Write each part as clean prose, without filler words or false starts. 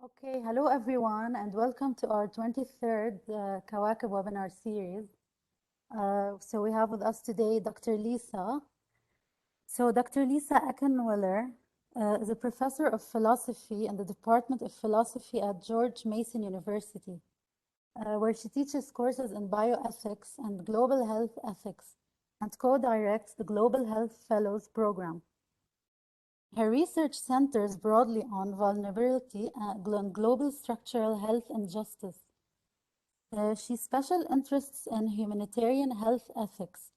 Okay, hello everyone, and welcome to our 23rd Kawakib webinar series. So we have with us today Dr. Lisa. So Dr. Lisa Eckenweller is a professor of philosophy in the Department of Philosophy at George Mason University, where she teaches courses in bioethics and global health ethics and co-directs the Global Health Fellows Program. Her research centers broadly on vulnerability and global structural health and justice. She special interests in humanitarian health ethics,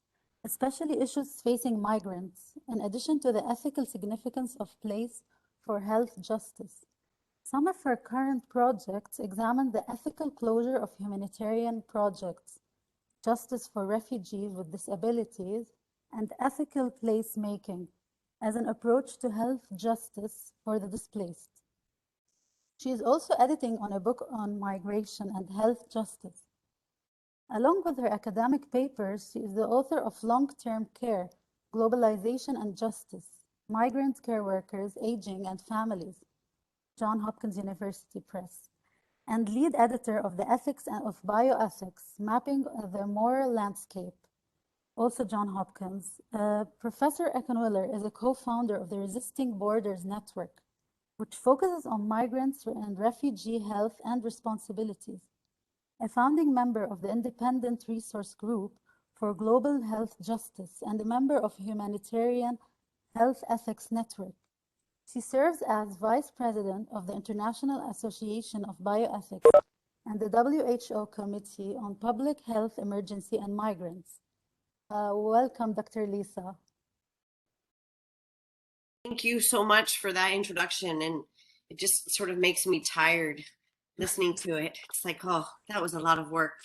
especially issues facing migrants, in addition to the ethical significance of place for health justice. Some of her current projects examine the ethical closure of humanitarian projects, justice for refugees with disabilities, and ethical placemaking as an approach to health justice for the displaced. She is also editing on a book on migration and health justice. Along with her academic papers, she is the author of Long-Term Care, Globalization and Justice, Migrant Care Workers, Aging and Families, Johns Hopkins University Press, and lead editor of the Ethics of Bioethics, Mapping the Moral Landscape, also Johns Hopkins. Professor Eckenweller is a co-founder of the Resisting Borders Network, which focuses on migrants and refugee health and responsibilities. A founding member of the Independent Resource Group for Global Health Justice and a member of Humanitarian Health Ethics Network. She serves as Vice President of the International Association of Bioethics and the WHO Committee on Public Health Emergency and Migrants. Welcome, Dr. Lisa. Thank you so much for that introduction. And it just sort of makes me tired listening to it. It's like, oh, that was a lot of work,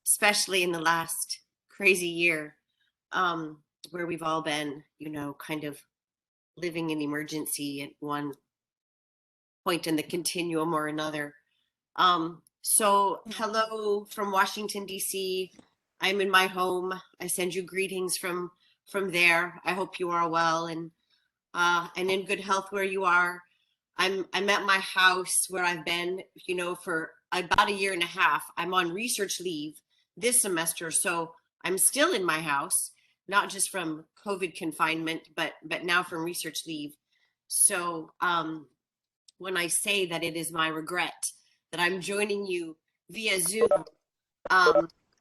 especially in the last crazy year, where we've all been, kind of living in emergency at one point in the continuum or another. So hello from Washington, D.C. I'm in my home. I send you greetings from there. I hope you are well and in good health where you are. I'm at my house where I've been, for about a year and a half. I'm on research leave this semester, so I'm still in my house, not just from COVID confinement, but now from research leave. So when I say that it is my regret that I'm joining you via Zoom,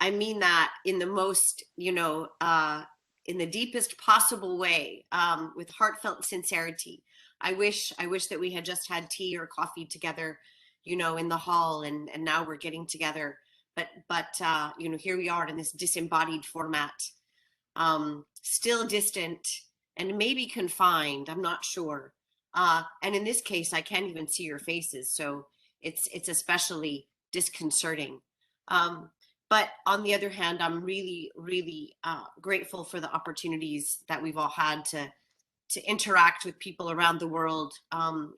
I mean that in the most, in the deepest possible way, with heartfelt sincerity. I wish that we had just had tea or coffee together, in the hall, and now we're getting together. But here we are in this disembodied format, still distant and maybe confined. I'm not sure. And in this case, I can't even see your faces, so it's especially disconcerting. But on the other hand, I'm really, really grateful for the opportunities that we've all had to interact with people around the world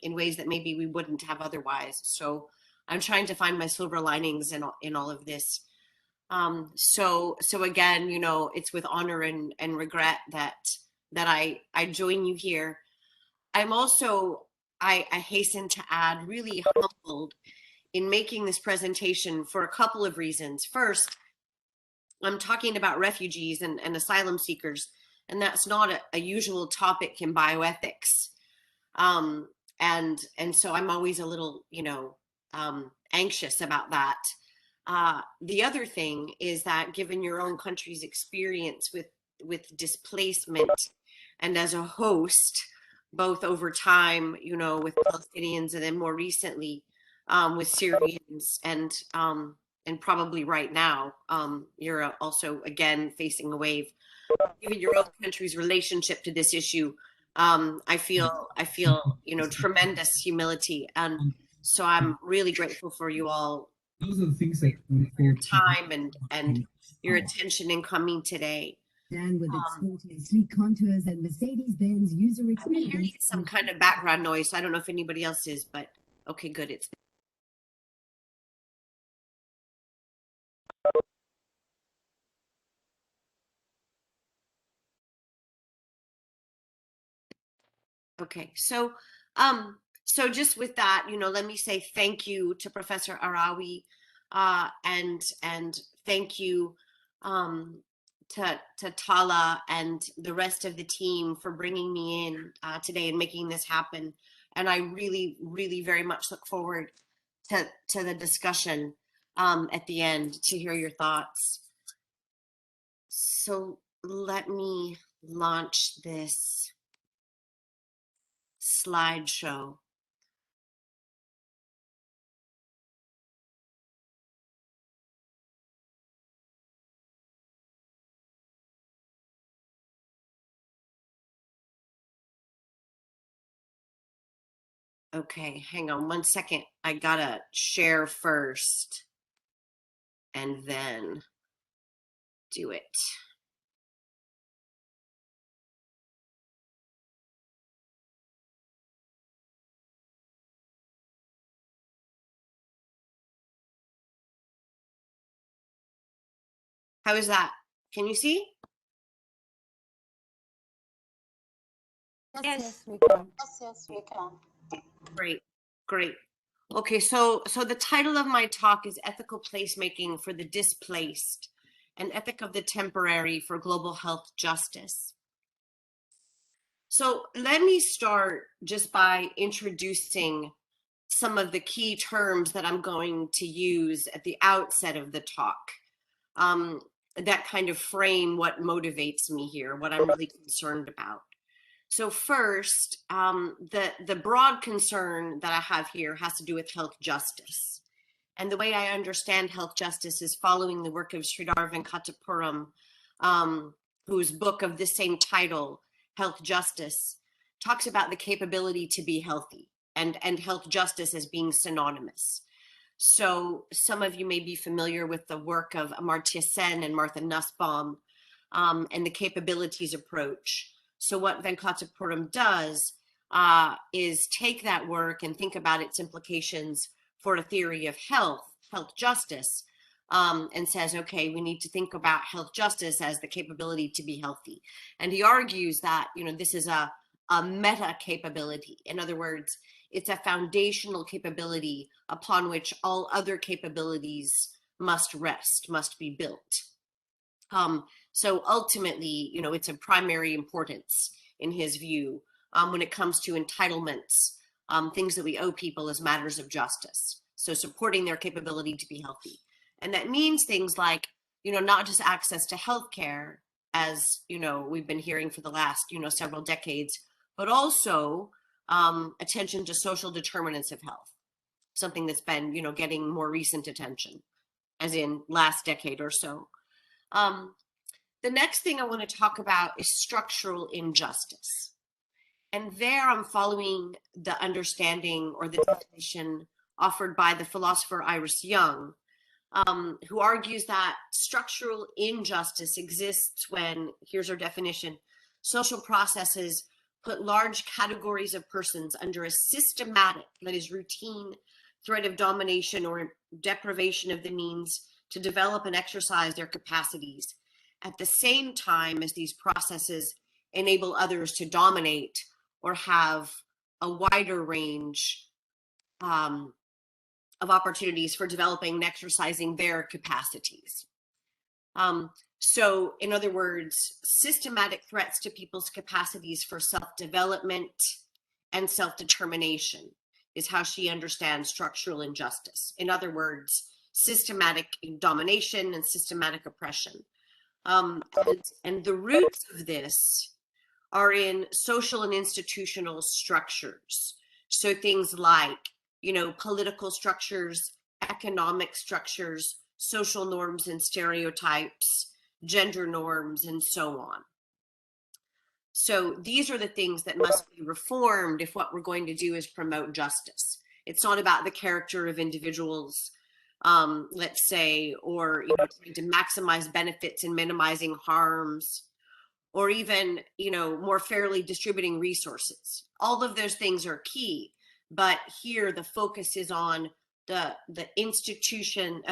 in ways that maybe we wouldn't have otherwise. So I'm trying to find my silver linings in all of this. So again, it's with honor and regret that I join you here. I'm also, I hasten to add, really humbled in making this presentation for a couple of reasons. First, I'm talking about refugees and asylum seekers, and that's not a usual topic in bioethics. And so I'm always a little, anxious about that. The other thing is that given your own country's experience with displacement and as a host, both over time, with Palestinians and then more recently with Syrians and probably right now, you're also again facing a wave. Given your own country's relationship to this issue, I feel tremendous humility, and so I'm really grateful for you all. Those are the things that for your time and your attention in coming today. And with its sporty sleek contours and Mercedes-Benz user I'm experience. hearing some kind of background noise. I don't know if anybody else is, but okay, good. It's okay. So So just with that, let me say thank you to Professor Arawi, and thank you to Tala and the rest of the team for bringing me in today and making this happen. And I really, really very much look forward to the discussion at the end to hear your thoughts. So let me launch this slideshow. Okay, hang on one second. I gotta share first and then do it. How is that? Can you see? Yes, we can. Great, great. Okay, so the title of my talk is Ethical Placemaking for the Displaced, an Ethic of the Temporary for Global Health Justice. So let me start just by introducing some of the key terms that I'm going to use at the outset of the talk, that kind of frame what motivates me here, what I'm really concerned about. So first, the broad concern that I have here has to do with health justice. And the way I understand health justice is following the work of Sridhar Venkatapuram, whose book of the same title, Health Justice, talks about the capability to be healthy and health justice as being synonymous. So some of you may be familiar with the work of Amartya Sen and Martha Nussbaum, and the capabilities approach. So what Venkatapuram does is take that work and think about its implications for a theory of health justice, and says, okay, we need to think about health justice as the capability to be healthy. And he argues that, this is a meta capability. In other words, it's a foundational capability upon which all other capabilities must rest, must be built. So ultimately, it's of primary importance in his view when it comes to entitlements, things that we owe people as matters of justice. So supporting their capability to be healthy. And that means things like, not just access to healthcare, as, we've been hearing for the last, several decades, but also attention to social determinants of health, something that's been, getting more recent attention, as in last decade or so. The next thing I want to talk about is structural injustice. And there I'm following the understanding or the definition offered by the philosopher Iris Young, who argues that structural injustice exists when, here's our definition, social processes put large categories of persons under a systematic, that is routine, threat of domination or deprivation of the means to develop and exercise their capacities, at the same time as these processes enable others to dominate or have a wider range of opportunities for developing and exercising their capacities. So in other words, systematic threats to people's capacities for self-development and self-determination is how she understands structural injustice. In other words, systematic domination and systematic oppression. And the roots of this are in social and institutional structures. So things like, political structures, economic structures, social norms and stereotypes, gender norms, and so on. So these are the things that must be reformed if what we're going to do is promote justice. It's not about the character of individuals, let's say, or trying to maximize benefits and minimizing harms, or even more fairly distributing resources. All of those things are key, but here the focus is on the institution,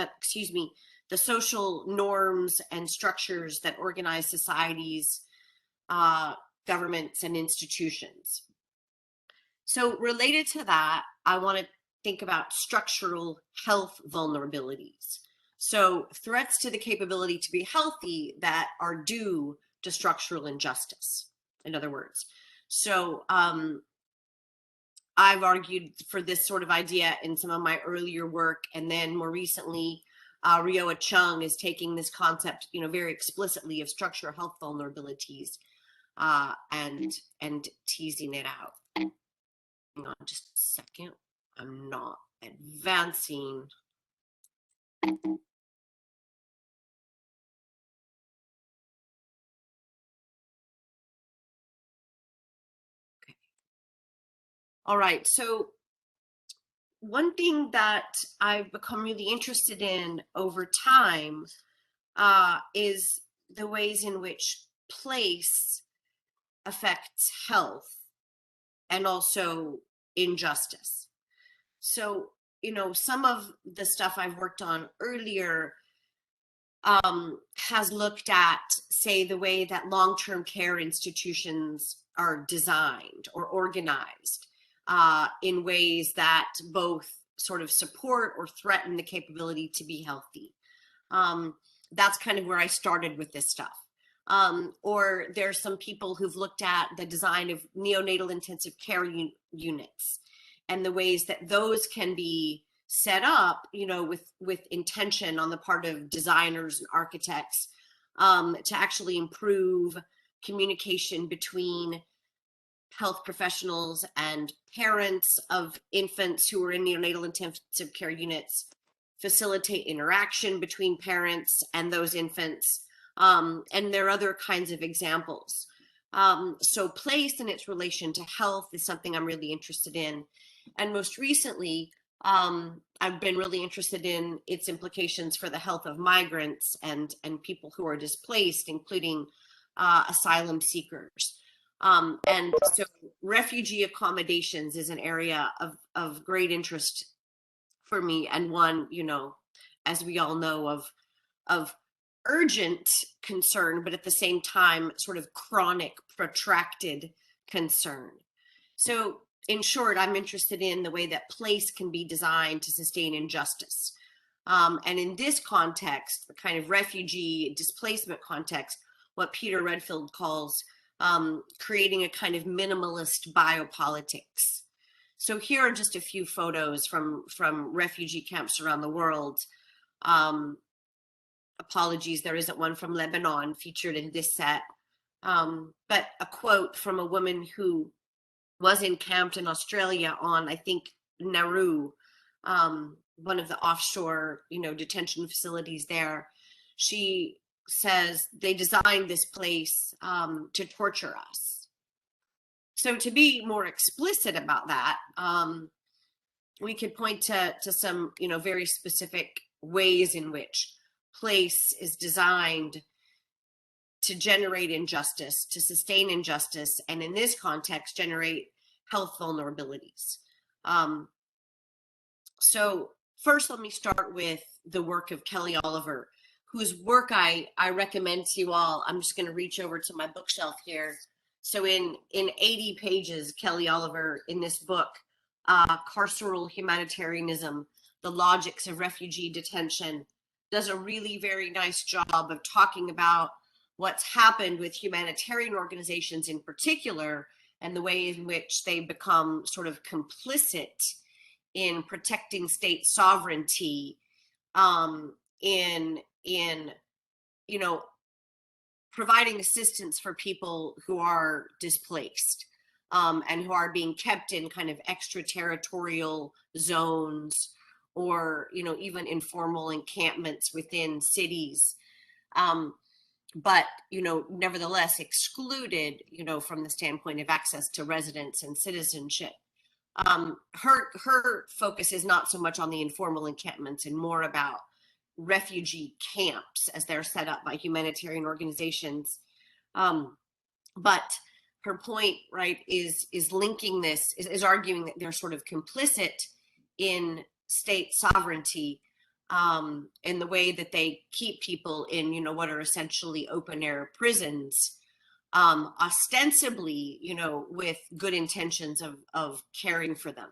the social norms and structures that organize societies, governments, and institutions. So related to that, I want to think about structural health vulnerabilities. So threats to the capability to be healthy that are due to structural injustice, in other words. So I've argued for this sort of idea in some of my earlier work, and then more recently, Rioa Chung is taking this concept, very explicitly of structural health vulnerabilities and teasing it out. Hang on just a second. I'm not advancing. Okay. All right. So one thing that I've become really interested in over time is the ways in which place affects health and also injustice. So, some of the stuff I've worked on earlier has looked at, say, the way that long-term care institutions are designed or organized in ways that both sort of support or threaten the capability to be healthy. That's kind of where I started with this stuff. Or there's some people who've looked at the design of neonatal intensive care units and the ways that those can be set up, with intention on the part of designers and architects to actually improve communication between health professionals and parents of infants who are in neonatal intensive care units, facilitate interaction between parents and those infants. And there are other kinds of examples. So place and its relation to health is something I'm really interested in. And most recently, I've been really interested in its implications for the health of migrants and people who are displaced, including asylum seekers. And so refugee accommodations is an area of great interest for me, and one, as we all know, of urgent concern, but at the same time, sort of chronic, protracted concern. So in short, I'm interested in the way that place can be designed to sustain injustice. And in this context, the kind of refugee displacement context, what Peter Redfield calls creating a kind of minimalist biopolitics. So here are just a few photos from refugee camps around the world. Apologies, there isn't one from Lebanon featured in this set. But a quote from a woman who was encamped in Australia on, I think, Nauru, one of the offshore, detention facilities there. She says they designed this place to torture us. So to be more explicit about that, we could point to some, very specific ways in which place is designed to generate injustice, to sustain injustice, and in this context, generate health vulnerabilities. So first, let me start with the work of Kelly Oliver, whose work I recommend to you all. I'm just going to reach over to my bookshelf here. So in 80 pages, Kelly Oliver, in this book, Carceral Humanitarianism, The Logics of Refugee Detention, does a really very nice job of talking about what's happened with humanitarian organizations in particular, and the way in which they become sort of complicit in protecting state sovereignty, in providing assistance for people who are displaced, and who are being kept in kind of extraterritorial zones, or even informal encampments within cities, but nevertheless excluded from the standpoint of access to residence and citizenship. Her focus is not so much on the informal encampments and more about refugee camps as they're set up by humanitarian organizations. But her point, right, is linking this, is arguing that they're sort of complicit in state sovereignty, in the way that they keep people in, what are essentially open air prisons, ostensibly, with good intentions of caring for them.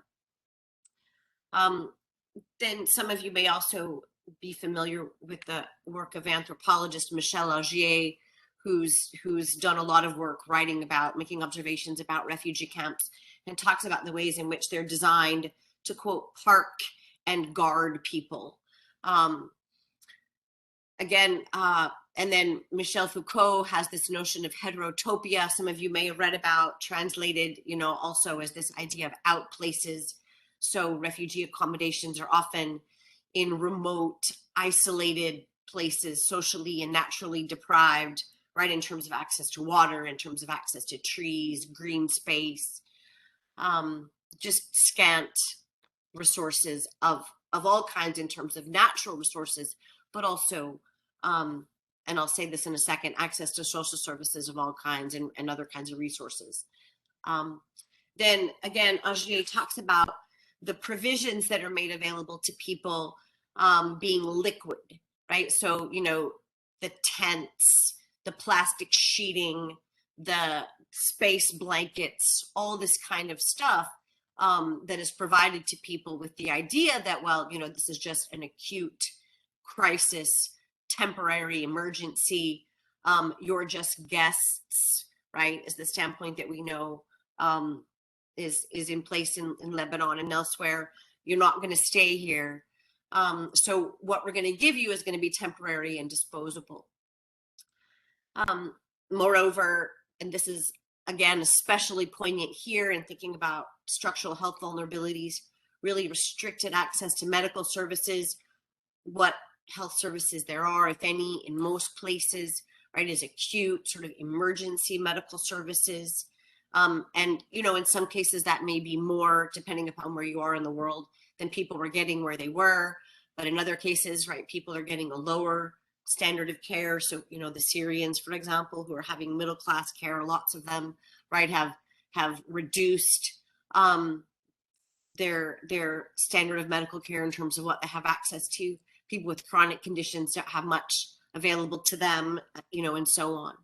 Then some of you may also be familiar with the work of anthropologist Michel Augier, who's done a lot of work writing about, making observations about refugee camps, and talks about the ways in which they're designed to, quote, park and guard people. And then Michel Foucault has this notion of heterotopia, some of you may have read about, translated, also as this idea of outplaces. So refugee accommodations are often in remote, isolated places, socially and naturally deprived, right, in terms of access to water, in terms of access to trees, green space, just scant resources of all kinds in terms of natural resources, but also, and I'll say this in a second, access to social services of all kinds and other kinds of resources. Then again, Augier talks about the provisions that are made available to people being liquid, right? So, the tents, the plastic sheeting, the space blankets, all this kind of stuff that is provided to people with the idea that, well, this is just an acute crisis, temporary emergency. You're just guests, right? Is the standpoint that we know is in place in Lebanon and elsewhere. You're not going to stay here. So what we're going to give you is going to be temporary and disposable. Moreover, and this is again especially poignant here in thinking about structural health vulnerabilities, really restricted access to medical services, what health services there are, if any, in most places, right, is acute sort of emergency medical services. And, in some cases that may be more depending upon where you are in the world than people were getting where they were. But in other cases, right, people are getting a lower standard of care. So, the Syrians, for example, who are having middle-class care, lots of them, right, have reduced their standard of medical care in terms of what they have access to. People with chronic conditions don't have much available to them, and so on.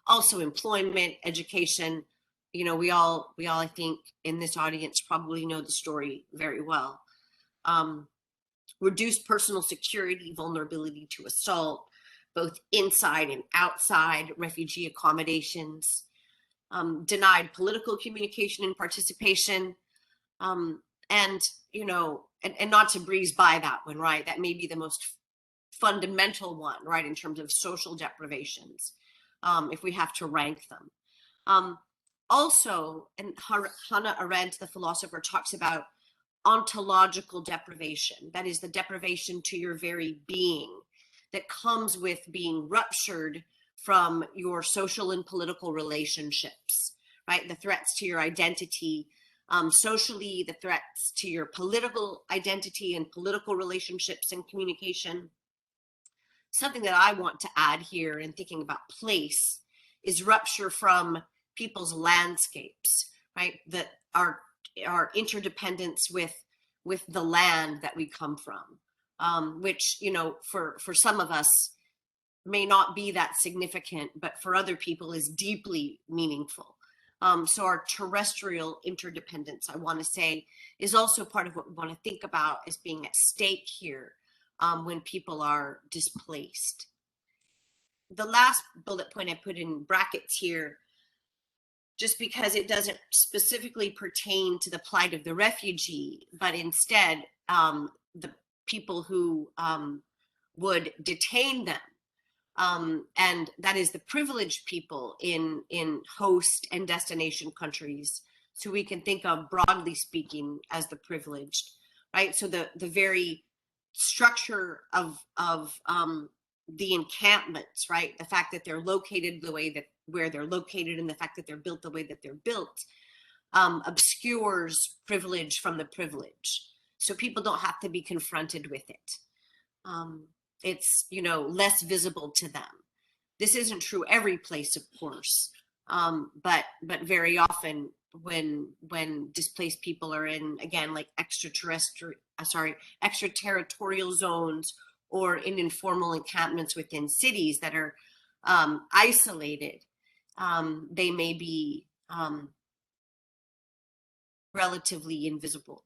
Also employment, education, we all, I think in this audience probably know the story very well. Reduced personal security, vulnerability to assault, both inside and outside refugee accommodations, denied political communication and participation, and not to breeze by that one, right? That may be the most fundamental one, right, in terms of social deprivations, if we have to rank them. Also, and Hannah Arendt, the philosopher, talks about ontological deprivation. That is the deprivation to your very being that comes with being ruptured from your social and political relationships, right? The threats to your identity, socially, the threats to your political identity and political relationships and communication. Something that I want to add here in thinking about place is rupture from people's landscapes, right? That our interdependence with the land that we come from, which, for some of us may not be that significant, but for other people is deeply meaningful. So our terrestrial interdependence, I want to say, is also part of what we want to think about as being at stake here when people are displaced. The last bullet point I put in brackets here, just because it doesn't specifically pertain to the plight of the refugee, but instead the people who would detain them. And that is the privileged people in host and destination countries. So we can think of, broadly speaking, as the privileged, right? So the very structure of the encampments, right? The fact that they're located the way that where they're located and the fact that they're built the way that they're built obscures privilege from the privilege. So people don't have to be confronted with it. It's, less visible to them. This isn't true every place, of course, but very often when displaced people are in, again, like extraterritorial zones or in informal encampments within cities that are isolated, they may be relatively invisible.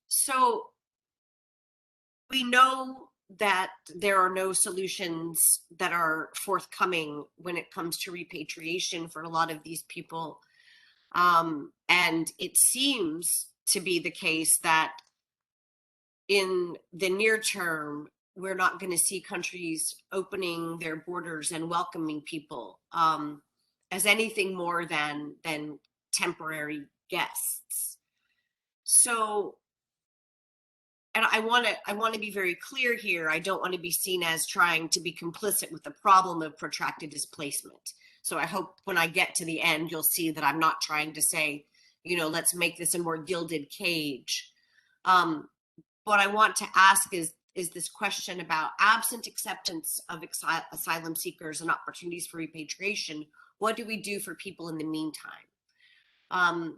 So we know that there are no solutions that are forthcoming when it comes to repatriation for a lot of these people. And it seems to be the case that in the near term, we're not going to see countries opening their borders and welcoming people as anything more than temporary guests. So, and I want to be very clear here. I don't want to be seen as trying to be complicit with the problem of protracted displacement. So I hope when I get to the end, you'll see that I'm not trying to say, let's make this a more gilded cage. What I want to ask is this question about absent acceptance of asylum seekers and opportunities for repatriation. What do we do for people in the meantime?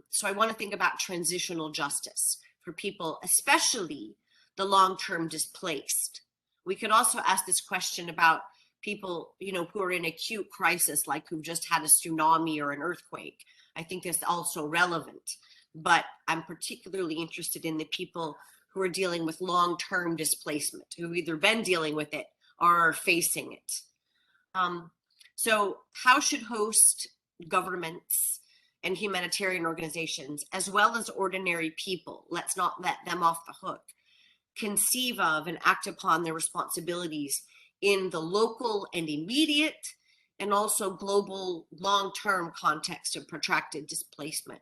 So I want to think about transitional justice for people, especially the long-term displaced. We could also ask this question about people, who are in acute crisis, like who've just had a tsunami or an earthquake. I think that's also relevant, but I'm particularly interested in the people who are dealing with long-term displacement, who've either been dealing with it or are facing it. So how should host governments and humanitarian organizations, as well as ordinary people, let's not let them off the hook, conceive of and act upon their responsibilities in the local and immediate and also global long-term context of protracted displacement?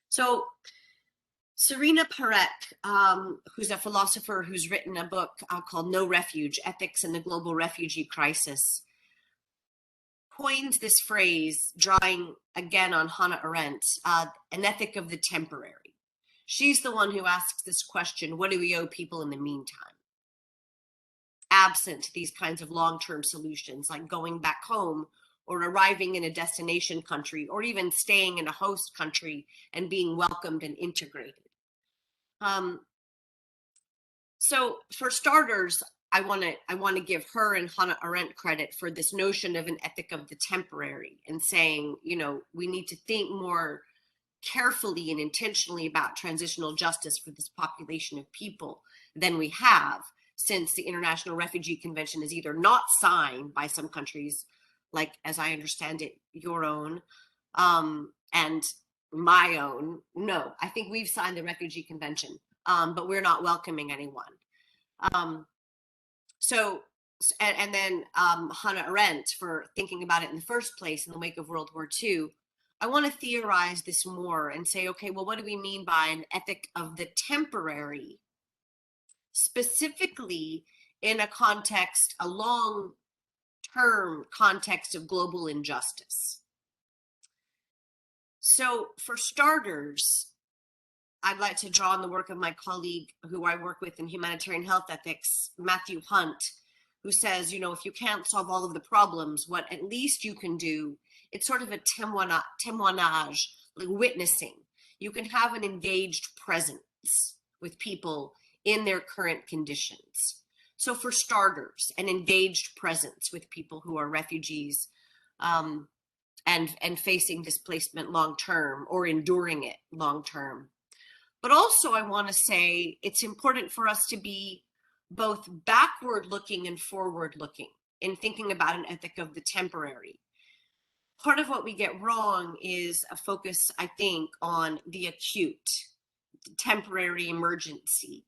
So Serena Perec, who's a philosopher who's written a book called No Refuge, Ethics in the Global Refugee Crisis, coins this phrase, drawing again on Hannah Arendt, an ethic of the temporary. She's the one who asks this question, what do we owe people in the meantime? Absent these kinds of long-term solutions, like going back home or arriving in a destination country, or even staying in a host country and being welcomed and integrated. So for starters, I want to give her and Hannah Arendt credit for this notion of an ethic of the temporary, and saying, we need to think more carefully and intentionally about transitional justice for this population of people than we have, since the International Refugee Convention is either not signed by some countries, like, as I understand it, your own, and my own. No, I think we've signed the Refugee Convention, but we're not welcoming anyone. And then Hannah Arendt for thinking about it in the first place in the wake of World War II. I want to theorize this more and say, okay, well, what do we mean by an ethic of the temporary, specifically in a context, a long-term context of global injustice? So for starters, I'd like to draw on the work of my colleague who I work with in humanitarian health ethics, Matthew Hunt, who says, if you can't solve all of the problems, what at least you can do, it's sort of a témoignage, like witnessing. You can have an engaged presence with people in their current conditions. So for starters, an engaged presence with people who are refugees and facing displacement long-term or enduring it long-term. But also I want to say it's important for us to be both backward-looking and forward-looking in thinking about an ethic of the temporary. Part of what we get wrong is a focus, I think, on the acute, temporary emergency.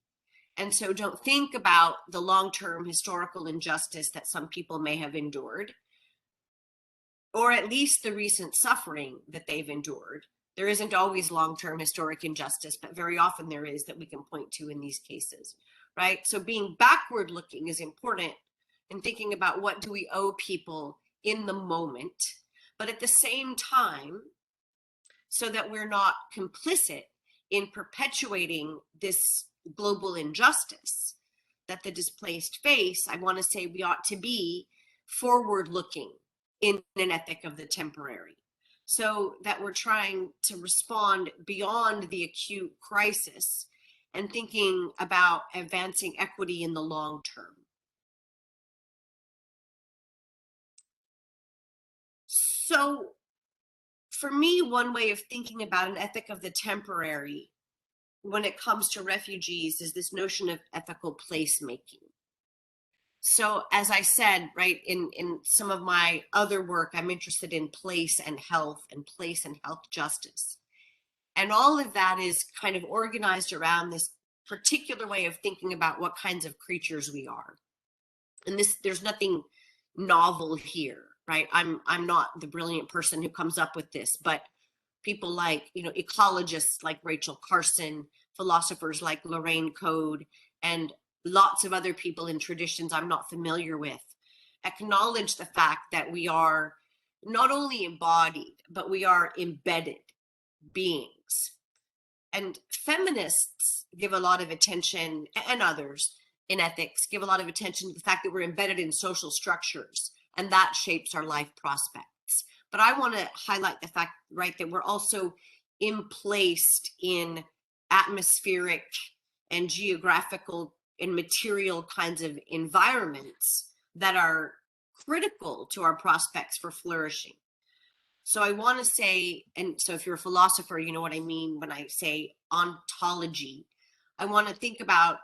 And so don't think about the long-term historical injustice that some people may have endured, or at least the recent suffering that they've endured. There isn't always long-term historic injustice, but very often there is, that we can point to in these cases, right? So being backward-looking is important in thinking about what do we owe people in the moment, but at the same time, so that we're not complicit in perpetuating this global injustice that the displaced face, I want to say we ought to be forward-looking in an ethic of the temporary, so that we're trying to respond beyond the acute crisis and thinking about advancing equity in the long term. So for me, one way of thinking about an ethic of the temporary when it comes to refugees is this notion of ethical placemaking. So as I said, right, in some of my other work, I'm interested in place and health justice. And all of that is kind of organized around this particular way of thinking about what kinds of creatures we are. And there's nothing novel here, right? I'm not the brilliant person who comes up with this, but people like, ecologists like Rachel Carson, philosophers like Lorraine Code, and lots of other people in traditions I'm not familiar with, acknowledge the fact that we are not only embodied, but we are embedded beings. And feminists give a lot of attention, and others in ethics give a lot of attention to the fact that we're embedded in social structures, and that shapes our life prospects. But I want to highlight the fact, right, that we're also emplaced in atmospheric and geographical and material kinds of environments that are critical to our prospects for flourishing. So I want to say, and so if you're a philosopher, you know what I mean when I say ontology. I want to think about,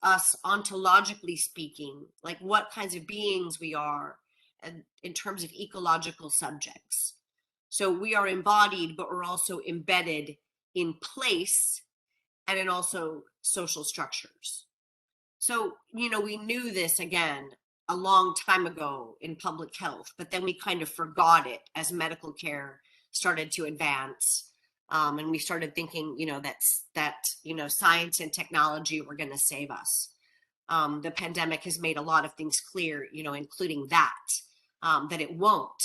us ontologically speaking, like what kinds of beings we are and in terms of ecological subjects. So we are embodied, but we're also embedded in place and in also social structures. So, we knew this again a long time ago in public health, but then we kind of forgot it as medical care started to advance. And we started thinking, that science and technology were going to save us. The pandemic has made a lot of things clear, including that it won't.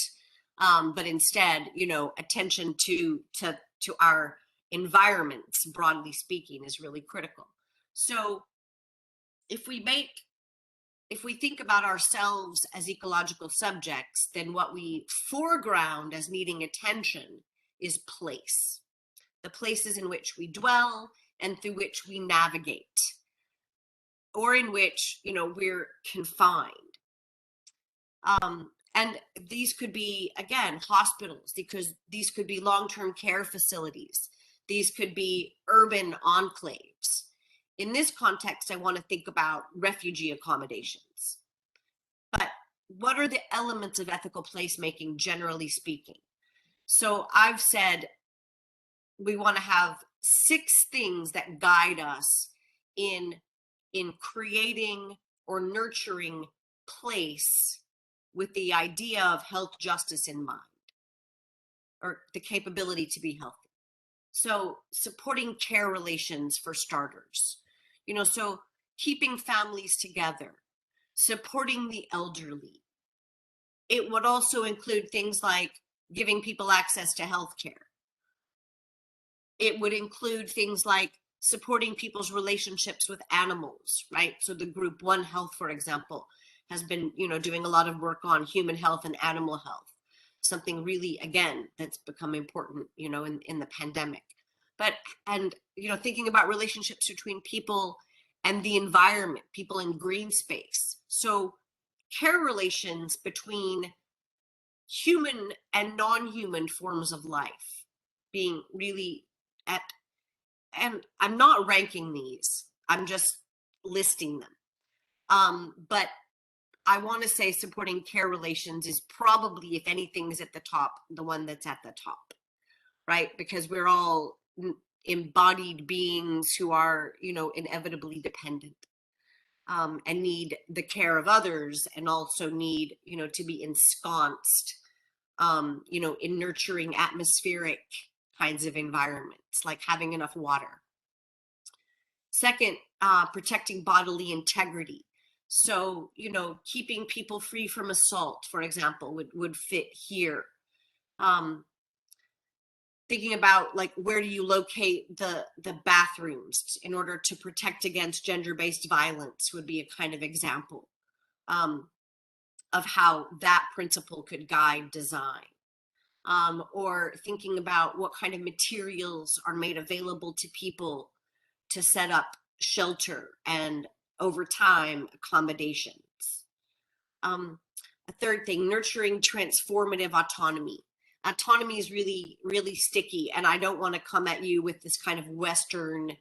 But instead, attention to our environments, broadly speaking, is really critical. So if we think about ourselves as ecological subjects, then what we foreground as needing attention is place, the places in which we dwell and through which we navigate, or in which, we're confined. And these could be, again, hospitals, because these could be long-term care facilities. These could be urban enclaves. In this context, I want to think about refugee accommodations. But what are the elements of ethical placemaking, generally speaking? So I've said we want to have 6 things that guide us in creating or nurturing place with the idea of health justice in mind, or the capability to be healthy. So supporting care relations, for starters, so keeping families together, supporting the elderly. It would also include things like giving people access to healthcare. It would include things like supporting people's relationships with animals, right? So the group One Health, for example, has been, doing a lot of work on human health and animal health. Something really, again, that's become important, in the pandemic. And thinking about relationships between people and the environment, people in green space. So care relations between human and non-human forms of life being really and I'm not ranking these, I'm just listing them. But I want to say supporting care relations is probably, if anything is at the top, the one that's at the top, right? Because we're all embodied beings who are, inevitably dependent, and need the care of others, and also need, to be ensconced, in nurturing atmospheric kinds of environments, like having enough water. Second, protecting bodily integrity. So, keeping people free from assault, for example, would fit here. Thinking about, like, where do you locate the bathrooms in order to protect against gender-based violence would be a kind of example of how that principle could guide design. Or thinking about what kind of materials are made available to people to set up shelter and, over time, accommodations. A third thing, nurturing transformative autonomy. autonomy is really, really sticky. And I don't want to come at you with this kind of Western,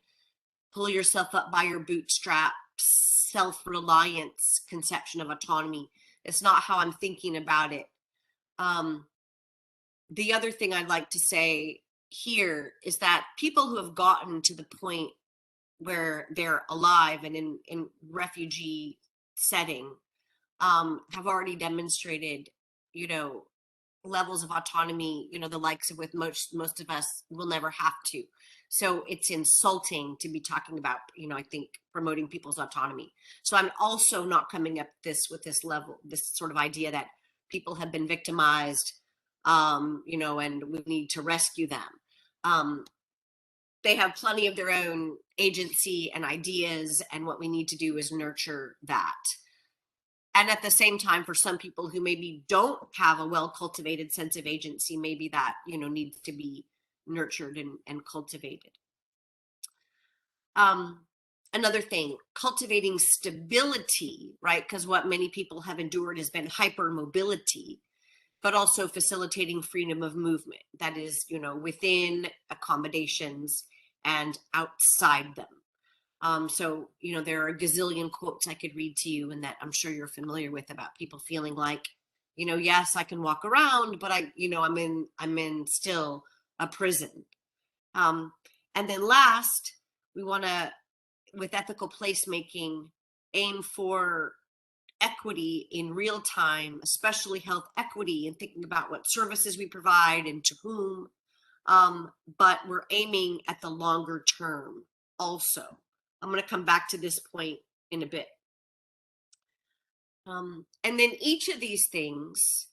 pull yourself up by your bootstraps, self-reliance conception of autonomy. It's not how I'm thinking about it. The other thing I'd like to say here is that people who have gotten to the point where they're alive and in refugee setting have already demonstrated, levels of autonomy, the likes of with most of us will never have to. So it's insulting to be talking about, I think, promoting people's autonomy. So I'm also not coming up with this level, this sort of idea that people have been victimized, and we need to rescue them. They have plenty of their own agency and ideas, and what we need to do is nurture that. And at the same time, for some people who maybe don't have a well-cultivated sense of agency, maybe that, needs to be nurtured and cultivated. Another thing, cultivating stability, right? Because what many people have endured has been hypermobility, but also facilitating freedom of movement. That is, within accommodations and outside them. So, there are a gazillion quotes I could read to you and that I'm sure you're familiar with about people feeling like, yes, I can walk around, but I'm in still a prison. And then last, we want to, with ethical placemaking, aim for equity in real time, especially health equity, and thinking about what services we provide and to whom. But we're aiming at the longer term also. I'm going to come back to this point in a bit. And then each of these things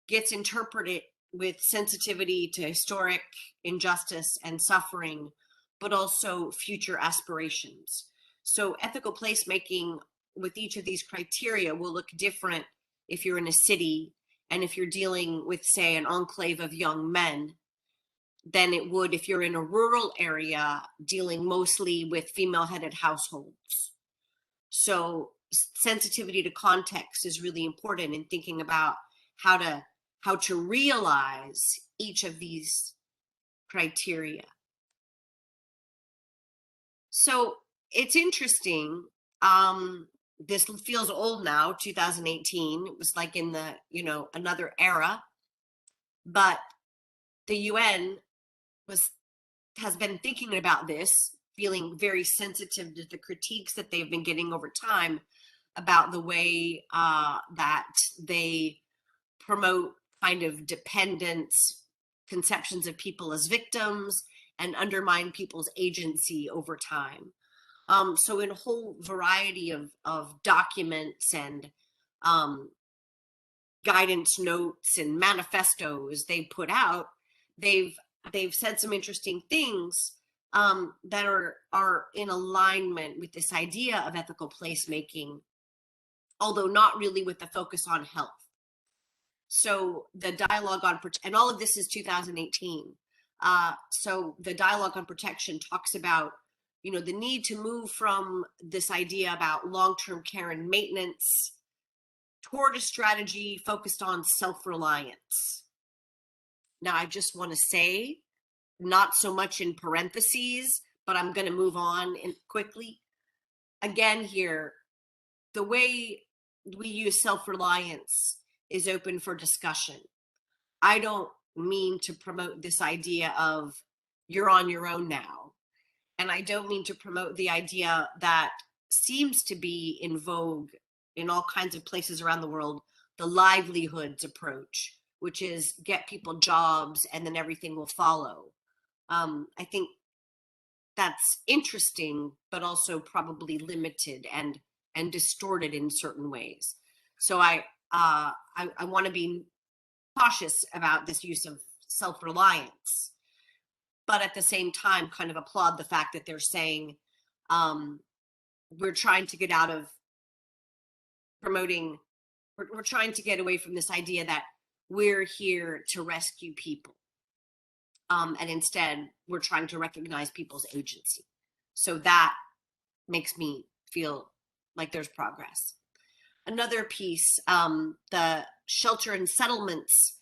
gets interpreted with sensitivity to historic injustice and suffering, but also future aspirations. So ethical placemaking with each of these criteria will look different if you're in a city and if you're dealing with, say, an enclave of young men than it would if you're in a rural area dealing mostly with female-headed households. So sensitivity to context is really important in thinking about how to realize each of these criteria. So it's interesting. This feels old now, 2018. It was like in the, another era. But the UN has been thinking about this, feeling very sensitive to the critiques that they've been getting over time about the way that they promote kind of dependence, conceptions of people as victims, and undermine people's agency over time. So in a whole variety of documents and guidance notes and manifestos they put out, they've said some interesting things that are in alignment with this idea of ethical placemaking, although not really with the focus on health. So the dialogue on, and all of this is 2018. So the dialogue on protection talks about, the need to move from this idea about long-term care and maintenance toward a strategy focused on self-reliance. Now, I just want to say, not so much in parentheses, but I'm going to move on quickly. Again here, the way we use self-reliance is open for discussion. I don't mean to promote this idea of you're on your own now. And I don't mean to promote the idea that seems to be in vogue in all kinds of places around the world, the livelihoods approach, which is get people jobs and then everything will follow. I think that's interesting, but also probably limited and distorted in certain ways. So I want to be cautious about this use of self-reliance, but at the same time kind of applaud the fact that they're saying we're trying to get out of promoting, we're trying to get away from this idea that we're here to rescue people. And instead, we're trying to recognize people's agency. So that makes me feel like there's progress. Another piece, the shelter and settlements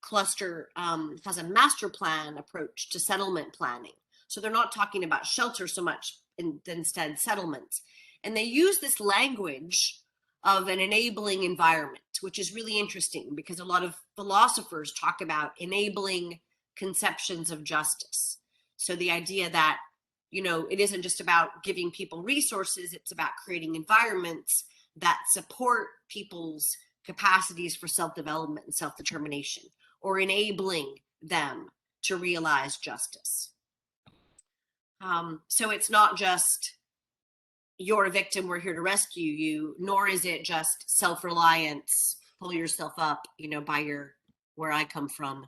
cluster has a master plan approach to settlement planning. So they're not talking about shelter so much, instead settlements. And they use this language of an enabling environment, which is really interesting because a lot of philosophers talk about enabling conceptions of justice. So the idea that, you know, it isn't just about giving people resources, it's about creating environments that support people's capacities for self-development and self-determination, or enabling them to realize justice. So it's not just you're a victim, we're here to rescue you, nor is it just self-reliance, pull yourself up, you know, by your, where I come from,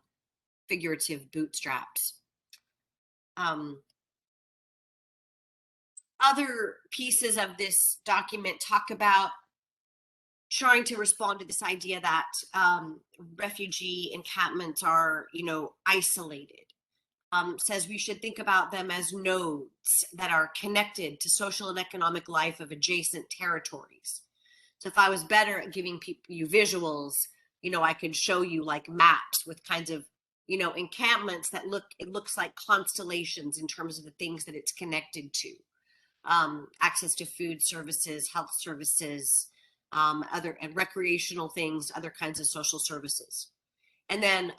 figurative bootstraps. Other pieces of this document talk about trying to respond to this idea that refugee encampments are, you know, isolated. Says we should think about them as nodes that are connected to social and economic life of adjacent territories. So if I was better at giving you visuals, you know, I could show you like maps with kinds of, you know, encampments that it looks like constellations in terms of the things that it's connected to. Access to food services, health services, other and recreational things, other kinds of social services. And then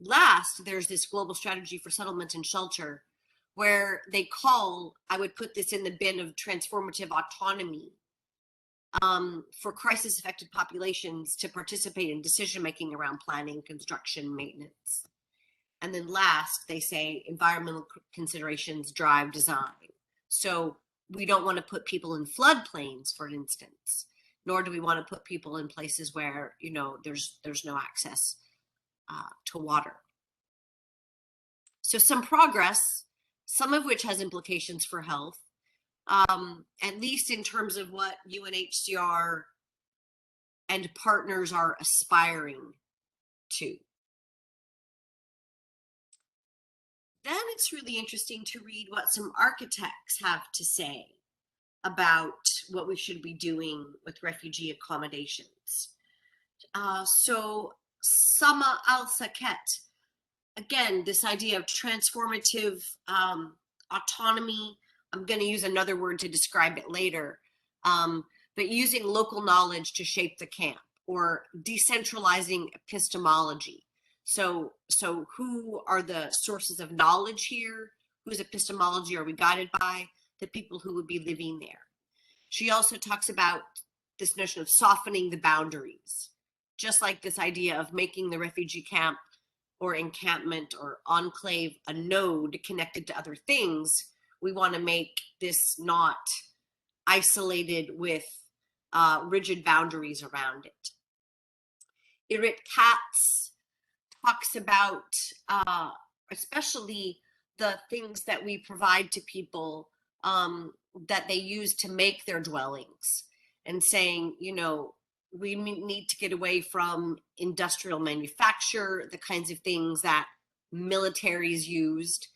last, there's this global strategy for settlement and shelter where they call, I would put this in the bin of transformative autonomy, for crisis affected populations to participate in decision making around planning, construction, maintenance. And then last, they say environmental considerations drive design. So we don't want to put people in floodplains, for instance, nor do we want to put people in places where, you know, there's no access to water. So some progress, some of which has implications for health, at least in terms of what UNHCR and partners are aspiring to. Then it's really interesting to read what some architects have to say about what we should be doing with refugee accommodations. So Sama Al-Saket, again, this idea of transformative autonomy, I'm going to use another word to describe it later, but using local knowledge to shape the camp, or decentralizing epistemology. So who are the sources of knowledge here? Whose epistemology are we guided by? The people who would be living there. She also talks about this notion of softening the boundaries, just like this idea of making the refugee camp or encampment or enclave a node connected to other things. We want to make this not isolated with rigid boundaries around it. Irit Katz talks about especially the things that we provide to people that they use to make their dwellings, and saying, you know, we need to get away from industrial manufacture, the kinds of things that militaries used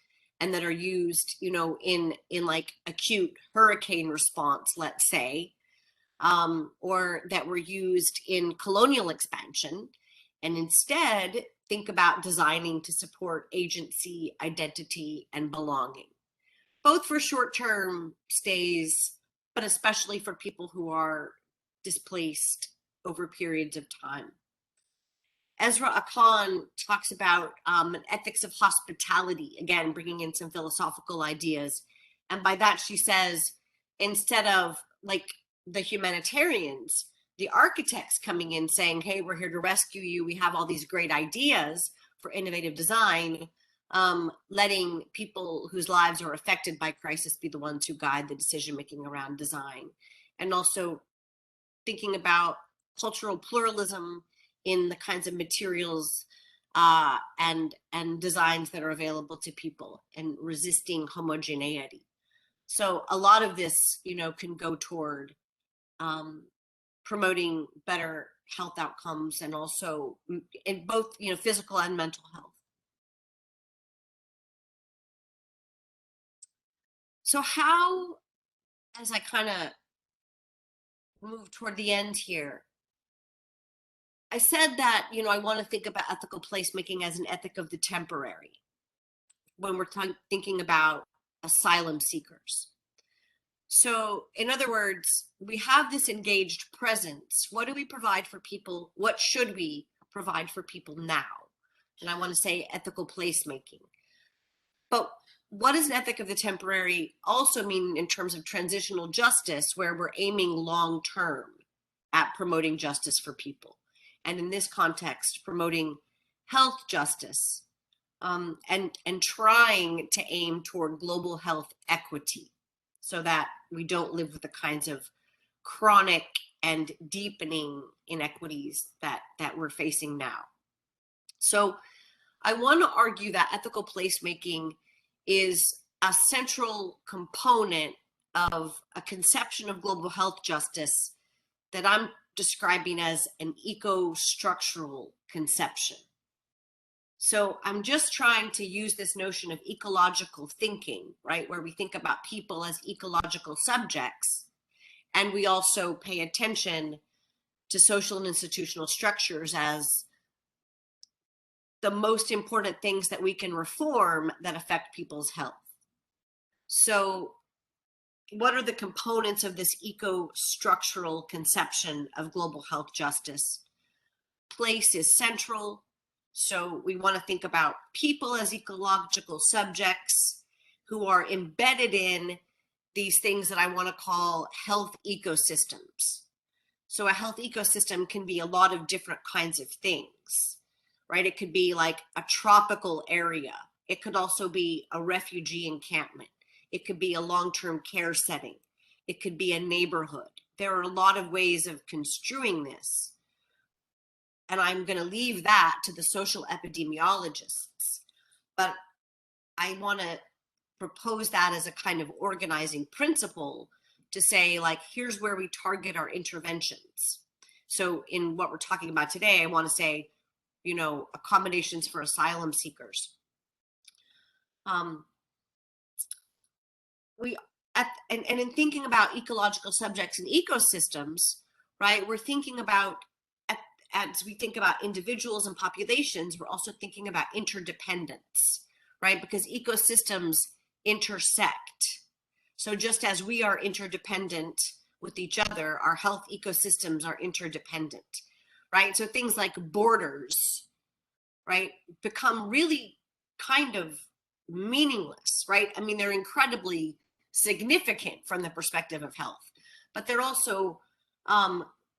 and that are used, you know, in like acute hurricane response, let's say, or that were used in colonial expansion, and instead think about designing to support agency, identity, and belonging, both for short-term stays, but especially for people who are displaced over periods of time. Ezra Akan talks about an ethics of hospitality, again, bringing in some philosophical ideas. And by that, she says, instead of like the humanitarians, the architects coming in saying, hey, we're here to rescue you, we have all these great ideas for innovative design, letting people whose lives are affected by crisis be the ones who guide the decision-making around design. And also thinking about cultural pluralism in the kinds of materials and designs that are available to people, and resisting homogeneity. So a lot of this, you know, can go toward promoting better health outcomes, and also in both, you know, physical and mental health. So how, as I kind of move toward the end here, I said that, I want to think about ethical placemaking as an ethic of the temporary when we're thinking about asylum seekers. So, in other words, we have this engaged presence. What do we provide for people? What should we provide for people now? And I want to say ethical placemaking. But what does an ethic of the temporary also mean in terms of transitional justice, where we're aiming long term at promoting justice for people? And in this context, promoting health justice, and trying to aim toward global health equity, so that we don't live with the kinds of chronic and deepening inequities that we're facing now. So I want to argue that ethical placemaking is a central component of a conception of global health justice that I'm describing as an eco-structural conception. So I'm just trying to use this notion of ecological thinking, right, where we think about people as ecological subjects, and we also pay attention to social and institutional structures as the most important things that we can reform that affect people's health. So what are the components of this eco-structural conception of global health justice? Place is central. So we want to think about people as ecological subjects who are embedded in these things that I want to call health ecosystems. So a health ecosystem can be a lot of different kinds of things, right? It could be like a tropical area. It could also be a refugee encampment. It could be a long-term care setting. It could be a neighborhood. There are a lot of ways of construing this. And I'm going to leave that to the social epidemiologists. But I want to propose that as a kind of organizing principle to say, like, here's where we target our interventions. So in what we're talking about today, I want to say, accommodations for asylum seekers. And in thinking about ecological subjects and ecosystems, right, we're thinking about, as we think about individuals and populations, we're also thinking about interdependence, right? Because ecosystems intersect. So just as we are interdependent with each other, our health ecosystems are interdependent, right? So things like borders, right, become really kind of meaningless, right? I mean, they're incredibly significant from the perspective of health, but they're also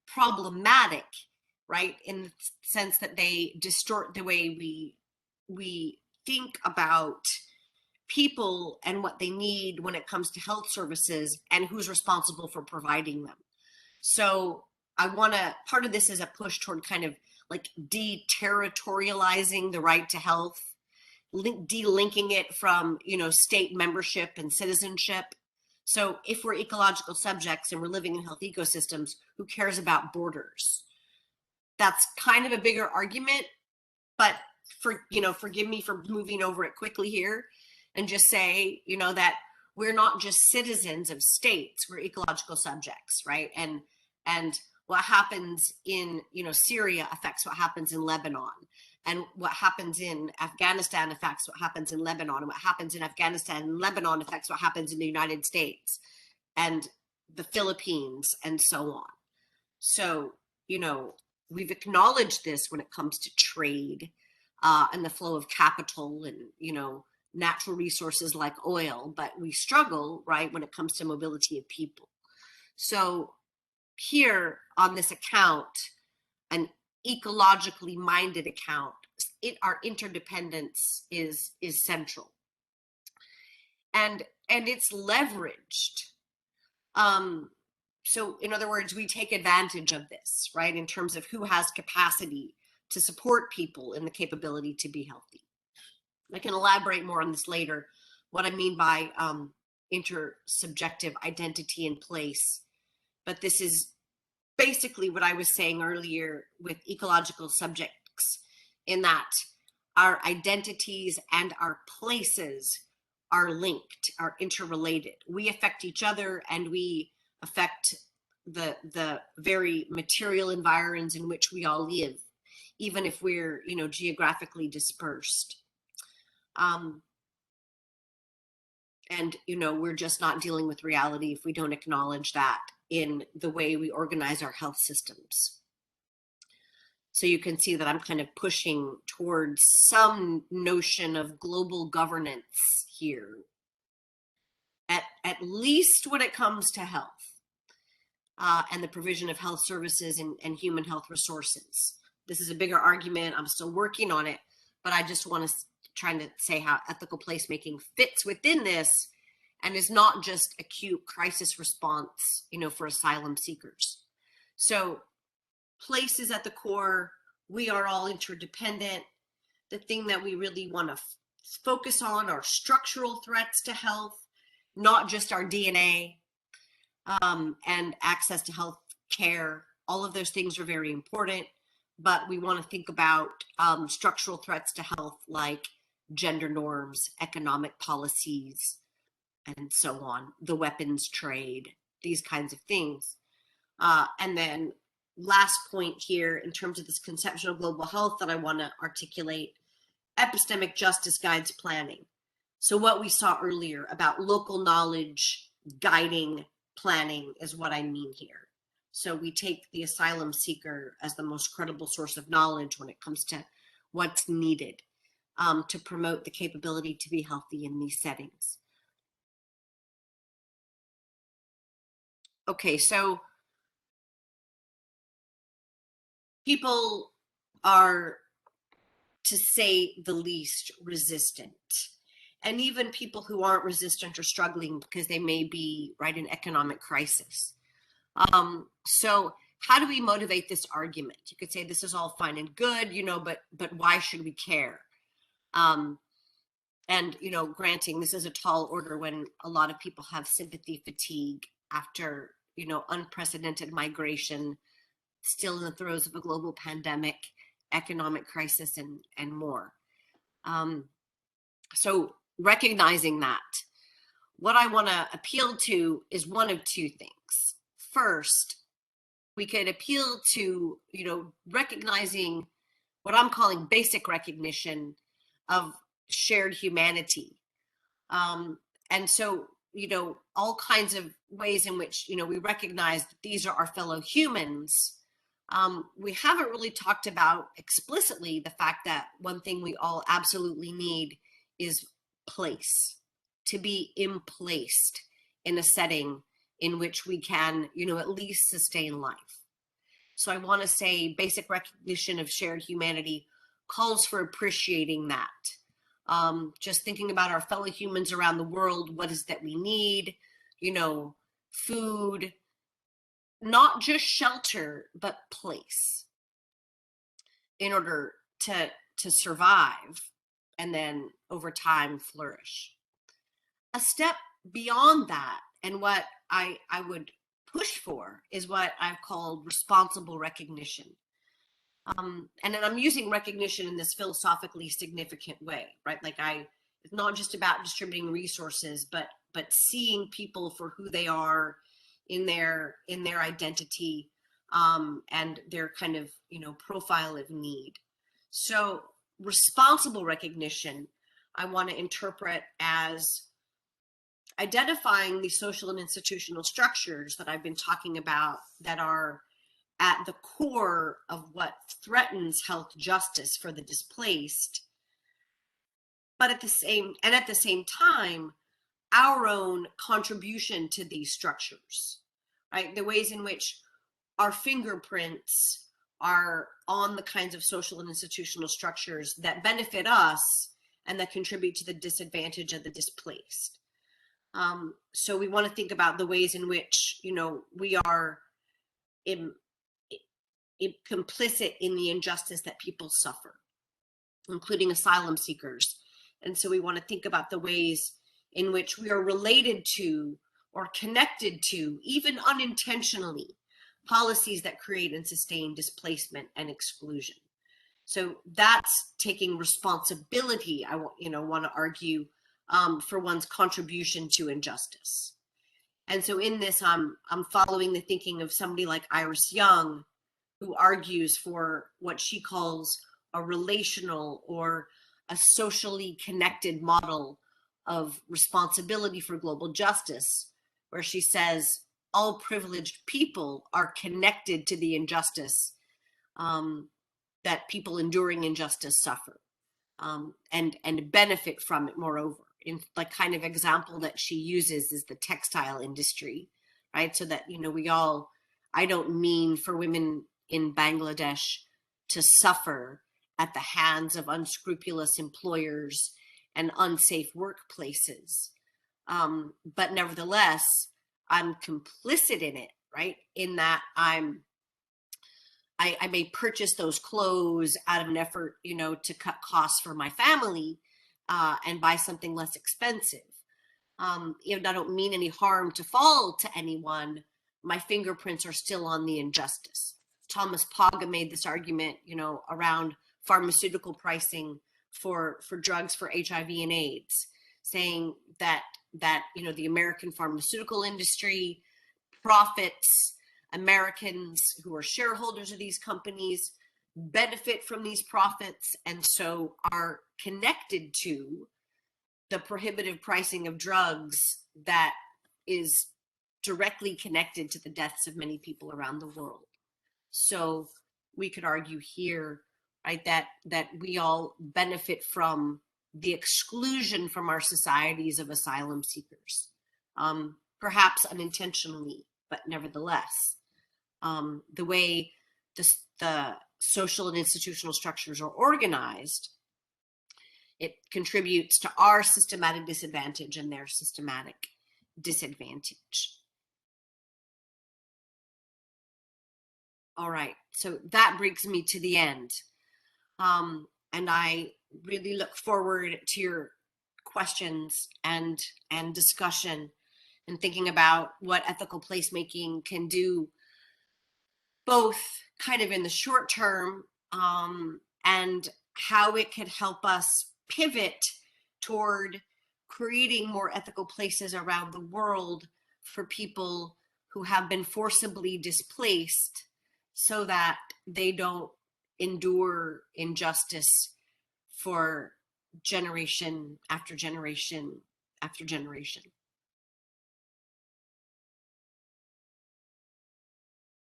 problematic, right, in the sense that they distort the way we think about people and what they need when it comes to health services and who's responsible for providing them. So part of this is a push toward kind of like deterritorializing the right to health, delinking it from, state membership and citizenship. So if we're ecological subjects and we're living in health ecosystems, who cares about borders? That's kind of a bigger argument, but forgive me for moving over it quickly here and just say, that we're not just citizens of states, we're ecological subjects, right? And what happens in, Syria affects what happens in Lebanon, and what happens in Afghanistan affects what happens in Lebanon, and what happens in Afghanistan and Lebanon affects what happens in the United States and the Philippines and so on. So, we've acknowledged this when it comes to trade and the flow of capital and, natural resources like oil, but we struggle, right, when it comes to mobility of people. So here on this account, an ecologically minded account, our interdependence is central. And it's leveraged. So in other words, we take advantage of this, right, in terms of who has capacity to support people in the capability to be healthy. I can elaborate more on this later, what I mean by intersubjective identity and place. But this is basically what I was saying earlier with ecological subjects, in that our identities and our places are linked, are interrelated. We affect each other and we affect the very material environs in which we all live, even if we're, geographically dispersed. And, we're just not dealing with reality if we don't acknowledge that in the way we organize our health systems. So you can see that I'm kind of pushing towards some notion of global governance here, at least when it comes to health and the provision of health services and human health resources. This is a bigger argument. I'm still working on it, but I just want to trying to say how ethical placemaking fits within this and is not just acute crisis response, for asylum seekers. So place is at the core. We are all interdependent. The thing that we really want to focus on are structural threats to health, not just our DNA, and access to health care. All of those things are very important, but we want to think about structural threats to health like gender norms, economic policies, and so on, the weapons trade, these kinds of things. And then last point here, in terms of this conception of global health that I want to articulate, epistemic justice guides planning. So what we saw earlier about local knowledge guiding planning is what I mean here. So we take the asylum seeker as the most credible source of knowledge when it comes to what's needed to promote the capability to be healthy in these settings. Okay, so people are, to say the least, resistant. And even people who aren't resistant are struggling because they may be, right, in economic crisis. So how do we motivate this argument? You could say this is all fine and good, but why should we care? And, granting this is a tall order when a lot of people have sympathy fatigue after, unprecedented migration, still in the throes of a global pandemic, economic crisis, and more. So recognizing that, what I want to appeal to is one of two things. First, we could appeal to, recognizing what I'm calling basic recognition of shared humanity. And so, all kinds of ways in which, we recognize that these are our fellow humans. We haven't really talked about explicitly the fact that one thing we all absolutely need is place, to be emplaced in a setting in which we can, at least sustain life. So I want to say basic recognition of shared humanity calls for appreciating that. Just thinking about our fellow humans around the world, what is that we need, food, not just shelter, but place in order to survive and then over time flourish. A step beyond that, and what I would push for, is what I've called responsible recognition. And then I'm using recognition in this philosophically significant way, right? Like it's not just about distributing resources, but seeing people for who they are in their identity and their kind of, profile of need. So responsible recognition, I want to interpret as identifying the social and institutional structures that I've been talking about that are at the core of what threatens health justice for the displaced, but at the same time, our own contribution to these structures, right? The ways in which our fingerprints are on the kinds of social and institutional structures that benefit us and that contribute to the disadvantage of the displaced. So we want to think about the ways in which, we are complicit in the injustice that people suffer, including asylum seekers. And so we want to think about the ways in which we are related to or connected to, even unintentionally, policies that create and sustain displacement and exclusion. So that's taking responsibility, I want to argue, for one's contribution to injustice. And so in this, I'm following the thinking of somebody like Iris Young, who argues for what she calls a relational or a socially connected model of responsibility for global justice, where she says all privileged people are connected to the injustice that people enduring injustice suffer, and benefit from it. Moreover, in the kind of example that she uses is the textile industry, right? So that, I don't mean for women in Bangladesh to suffer at the hands of unscrupulous employers and unsafe workplaces. But nevertheless, I'm complicit in it, right? In that I may purchase those clothes out of an effort, to cut costs for my family, and buy something less expensive. Even though I don't mean any harm to fall to anyone, my fingerprints are still on the injustice. Thomas Paga made this argument, around pharmaceutical pricing for drugs for HIV and AIDS, saying that the American pharmaceutical industry profits, Americans who are shareholders of these companies benefit from these profits, and so are connected to the prohibitive pricing of drugs that is directly connected to the deaths of many people around the world. So we could argue here, right, that we all benefit from the exclusion from our societies of asylum seekers, perhaps unintentionally, but nevertheless. The way the social and institutional structures are organized, it contributes to our systematic disadvantage and their systematic disadvantage. All right, so that brings me to the end. And I really look forward to your questions and discussion, and thinking about what ethical placemaking can do, both kind of in the short term, and how it could help us pivot toward creating more ethical places around the world for people who have been forcibly displaced, so that they don't endure injustice for generation after generation after generation.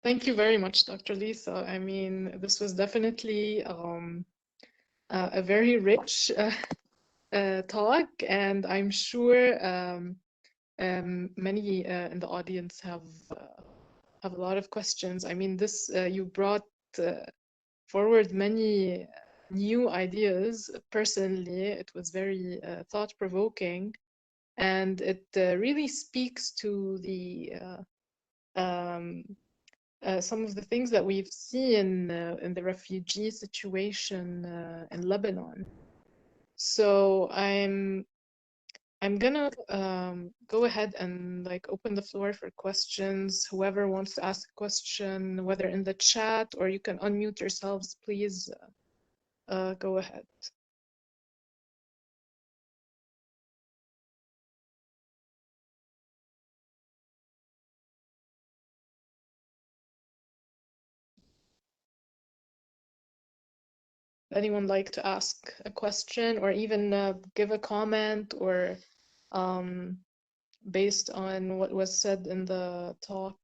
Thank you very much, Dr. Lisa. I mean, this was definitely a very rich talk, and I'm sure many in the audience have a lot of questions. I mean, this you brought forward many new ideas. Personally, it was very thought-provoking, and it really speaks to the some of the things that we've seen in the refugee situation in Lebanon. So I'm gonna go ahead and open the floor for questions. Whoever wants to ask a question, whether in the chat or you can unmute yourselves, please go ahead. Anyone like to ask a question or even give a comment, or based on what was said in the talk?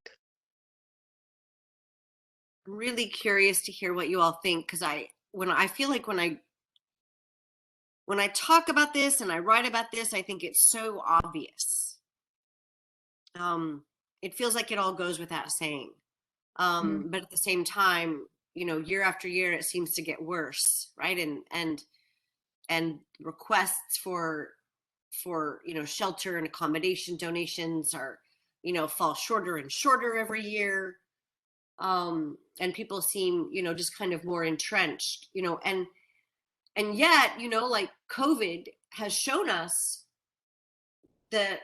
I'm really curious to hear what you all think, because when I talk about this and I write about this, I think it's so obvious. It feels like it all goes without saying. But at the same time, year after year, it seems to get worse, right? And requests for shelter and accommodation donations are, fall shorter and shorter every year. And people seem, just kind of more entrenched, and yet, COVID has shown us that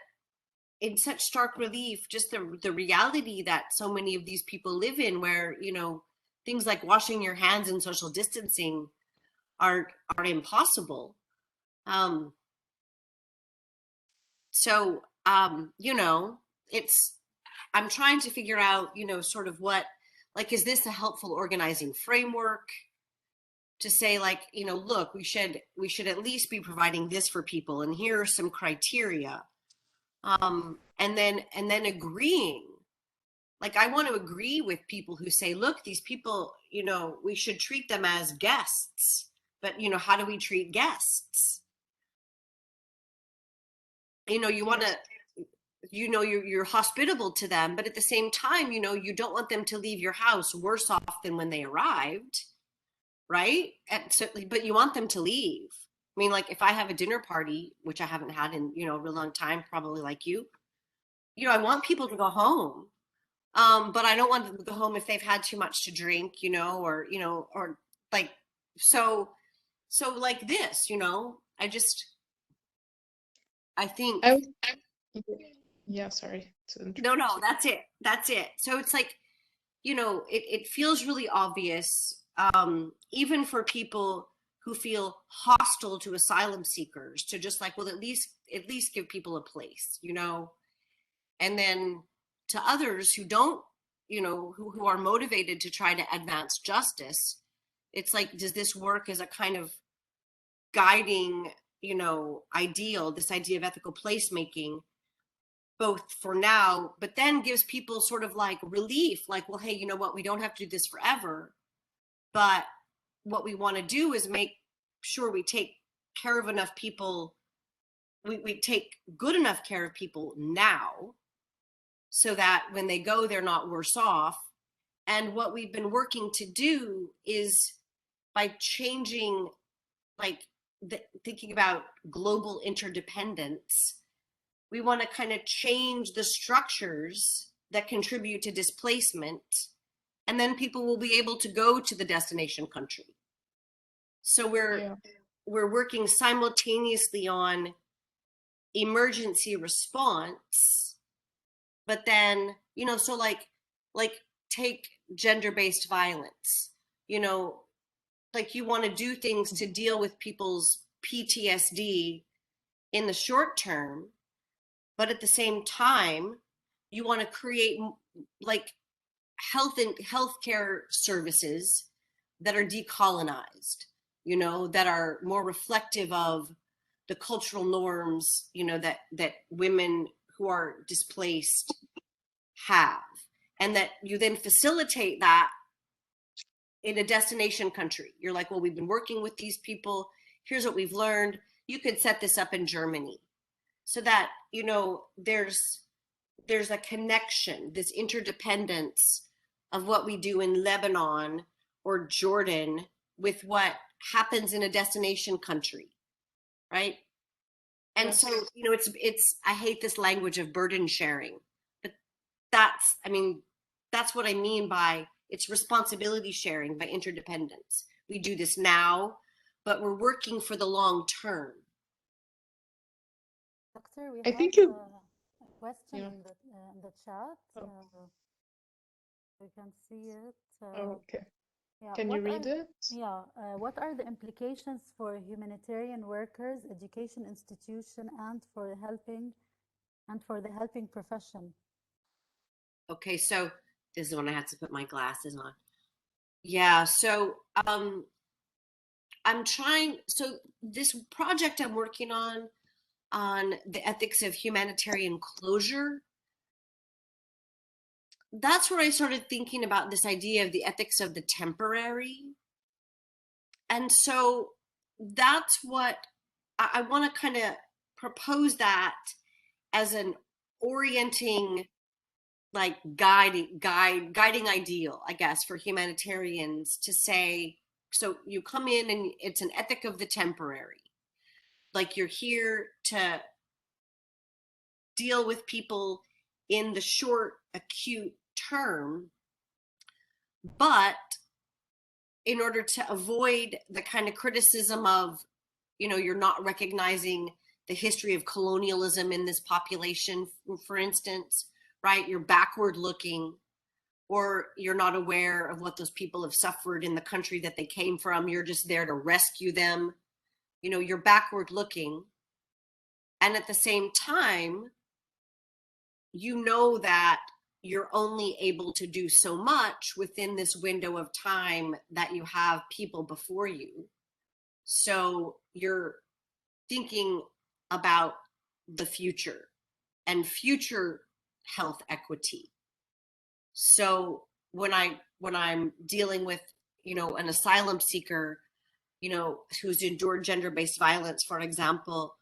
in such stark relief, just the reality that so many of these people live in, where, things like washing your hands and social distancing are impossible. So, I'm trying to figure out, sort of what, like, is this a helpful organizing framework to say, like, look, we should at least be providing this for people, and here are some criteria, and then agreeing. Like, I want to agree with people who say, look, these people, we should treat them as guests, but how do we treat guests? You want to, you're hospitable to them, but at the same time, you don't want them to leave your house worse off than when they arrived, right? And so, but you want them to leave. I mean, like, if I have a dinner party, which I haven't had in, a real long time, probably like you, I want people to go home. But I don't want them to go home if they've had too much to drink, or like, so like this, I think. Yeah, sorry to interrupt. No, that's it. So it's like, it feels really obvious, even for people who feel hostile to asylum seekers, to just like, well, at least give people a place, and then to others who don't, who are motivated to try to advance justice, it's like, does this work as a kind of guiding, ideal, this idea of ethical placemaking, both for now, but then gives people sort of like relief, like, well, hey, you know what, we don't have to do this forever, but what we want to do is make sure we take care of enough people, we take good enough care of people now, so that when they go, they're not worse off. And what we've been working to do is, by changing, like, thinking about global interdependence, we want to kind of change the structures that contribute to displacement, and then people will be able to go to the destination country. So we're working simultaneously on emergency response, but then, so like take gender-based violence, like, you want to do things to deal with people's PTSD in the short term, but at the same time, you want to create, like, healthcare services that are decolonized, that are more reflective of the cultural norms, that women who are displaced have, and that you then facilitate that in a destination country. You're like, well, we've been working with these people. Here's what we've learned. You could set this up in Germany, so that, there's a connection, this interdependence of what we do in Lebanon or Jordan with what happens in a destination country, right? And Yes. so, it's, I hate this language of burden sharing, but that's what I mean by it's responsibility sharing by interdependence. We do this now, but we're working for the long term. Doctor, we I have think you, a question yeah. in the chat. Oh. We can see it. Okay. Yeah, Can you read it? what are the implications for humanitarian workers, education institution, and for the helping profession? Okay, so this is when I had to put my glasses on. Yeah, so so this project I'm working on the ethics of humanitarian closure, that's where I started thinking about this idea of the ethics of the temporary. And so that's what I want to kind of propose, that as an orienting, like, guiding ideal, I guess, for humanitarians, to say, so you come in and it's an ethic of the temporary. Like, you're here to deal with people in the short, acute term, but in order to avoid the kind of criticism of, you're not recognizing the history of colonialism in this population, for instance, right? You're backward looking, or you're not aware of what those people have suffered in the country that they came from. You're just there to rescue them. You're backward looking. And at the same time, you know that you're only able to do so much within this window of time that you have people before you. So you're thinking about the future and future health equity. So when I'm dealing with, an asylum seeker, who's endured gender-based violence, for example,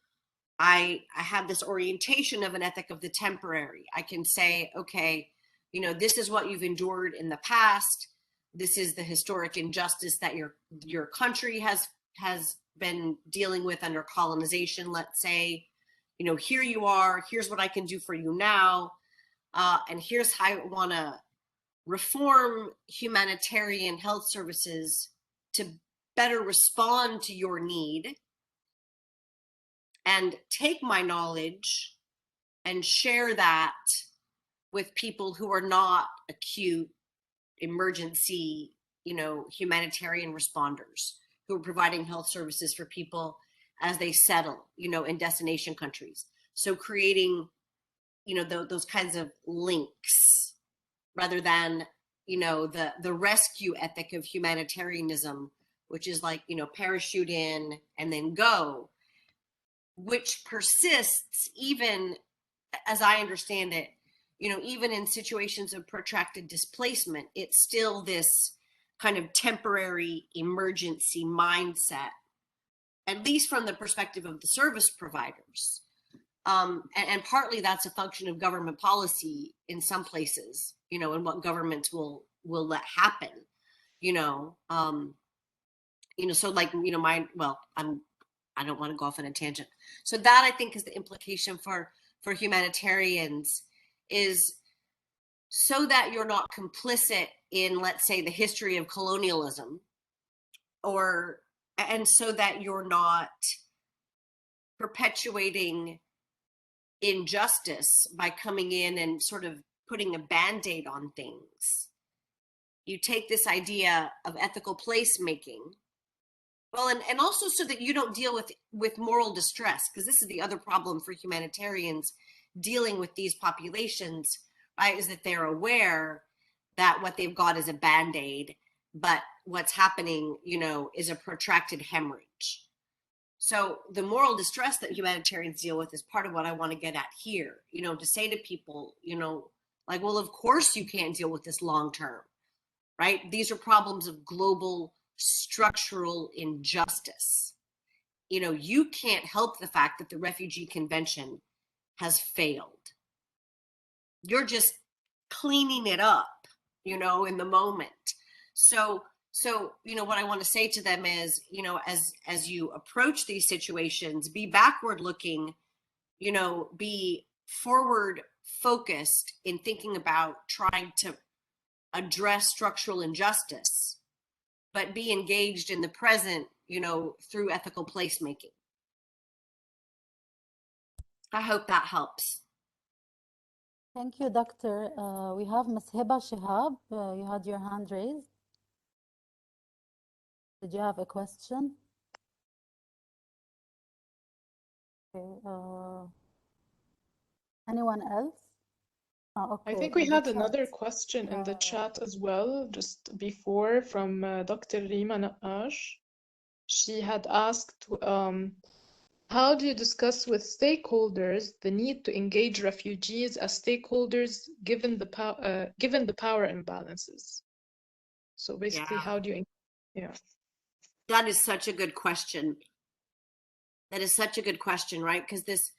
I have this orientation of an ethic of the temporary. I can say, okay, this is what you've endured in the past. This is the historic injustice that your country has been dealing with under colonization, let's say. Here you are, here's what I can do for you now. And here's how I want to reform humanitarian health services to better respond to your need, and take my knowledge and share that with people who are not acute emergency, humanitarian responders who are providing health services for people as they settle, in destination countries. So creating, those kinds of links rather than, the rescue ethic of humanitarianism, which is like, parachute in and then go, which persists even, as I understand it, even in situations of protracted displacement. It's still this kind of temporary emergency mindset, at least from the perspective of the service providers. And partly that's a function of government policy in some places, and what governments will let happen, so like, I don't want to go off on a tangent. So that, I think, is the implication for humanitarians, is so that you're not complicit in, let's say, the history of colonialism, and so that you're not perpetuating injustice by coming in and sort of putting a Band-Aid on things. You take this idea of ethical placemaking. Well, and also so that you don't deal with moral distress, because this is the other problem for humanitarians dealing with these populations, right, is that they're aware that what they've got is a Band-Aid, but what's happening, is a protracted hemorrhage. So the moral distress that humanitarians deal with is part of what I want to get at here, to say to people, like, well, of course you can't deal with this long term, right? These are problems of global structural injustice. You can't help the fact that the Refugee Convention has failed. You're just cleaning it up, in the moment. So, what I want to say to them is, as you approach these situations, be backward looking, be forward focused in thinking about trying to address structural injustice, but be engaged in the present, through ethical placemaking. I hope that helps. Thank you, Doctor. We have Ms. Hiba Shihab. You had your hand raised. Did you have a question? Okay. Anyone else? Okay. I think we had chat. another question in the chat as well, just before, from Dr. Rima Naqash. She had asked, how do you discuss with stakeholders the need to engage refugees as stakeholders given the power imbalances? So basically, how do you, That is such a good question. That is such a good question, right? Because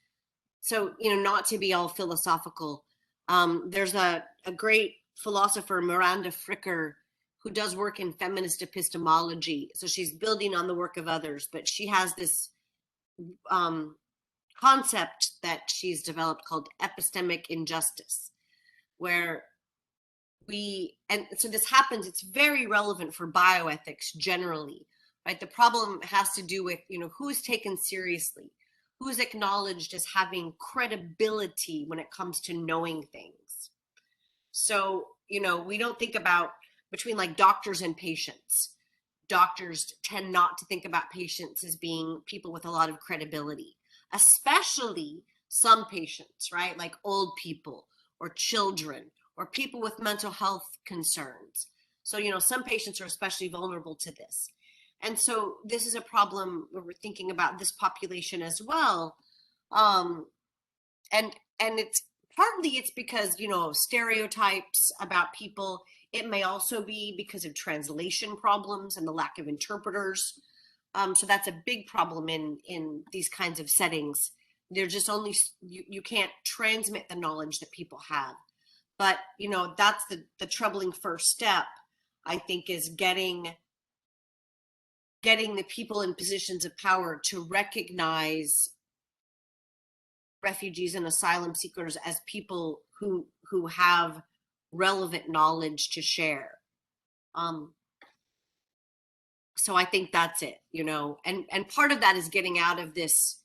so, not to be all philosophical, there's a great philosopher, Miranda Fricker, who does work in feminist epistemology. So she's building on the work of others, but she has this concept that she's developed called epistemic injustice, where and so this happens, it's very relevant for bioethics generally, right? The problem has to do with, who is taken seriously, who is acknowledged as having credibility when it comes to knowing things. So, we don't think about between like doctors and patients. Doctors tend not to think about patients as being people with a lot of credibility, especially some patients, right? Like old people or children or people with mental health concerns. So, some patients are especially vulnerable to this. And so this is a problem where we're thinking about this population as well. And it's partly because, stereotypes about people. It may also be because of translation problems and the lack of interpreters. So that's a big problem in these kinds of settings. They're just only, you can't transmit the knowledge that people have. But, that's the troubling first step, I think, is getting the people in positions of power to recognize refugees and asylum seekers as people who have relevant knowledge to share. So I think that's it, and part of that is getting out of this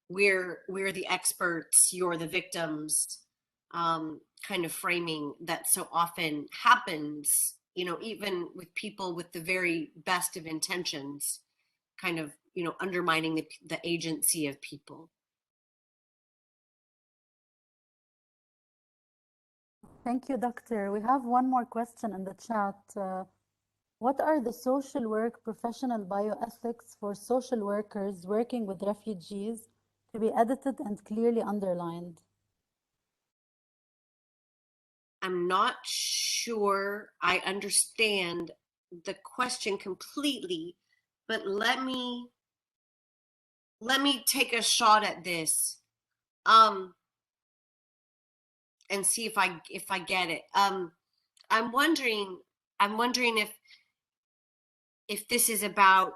we're the experts, you're the victims kind of framing that so often happens, even with people with the very best of intentions, kind of, undermining the agency of people. Thank you, Doctor. We have one more question in the chat. What are the social work professional bioethics for social workers working with refugees to be edited and clearly underlined? I'm not sure I understand the question completely, but let me take a shot at this and see if I get it. I'm wondering if this is about,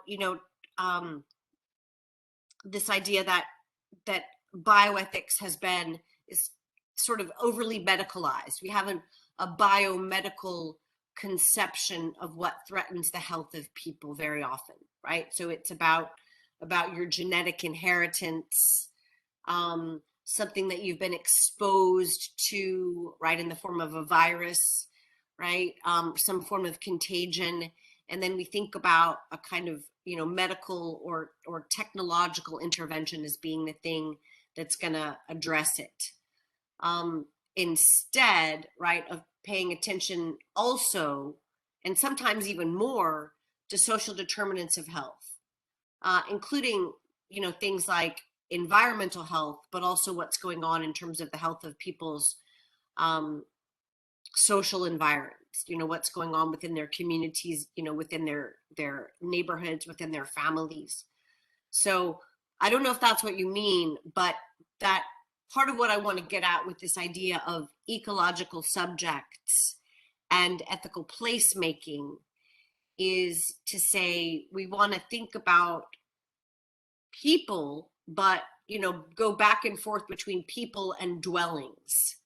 this idea that bioethics is sort of overly medicalized. We have a biomedical conception of what threatens the health of people very often, right? So it's about your genetic inheritance, something that you've been exposed to, right, in the form of a virus, right, some form of contagion. And then we think about a kind of, medical or technological intervention as being the thing that's going to address it. Instead, right, of paying attention also, and sometimes even more, to social determinants of health, including, things like environmental health, but also what's going on in terms of the health of people's social environments, what's going on within their communities, within their neighborhoods, within their families. So I don't know if that's what you mean, but that part of what I want to get at with this idea of ecological subjects and ethical placemaking is to say we want to think about people, but go back and forth between people and dwellings,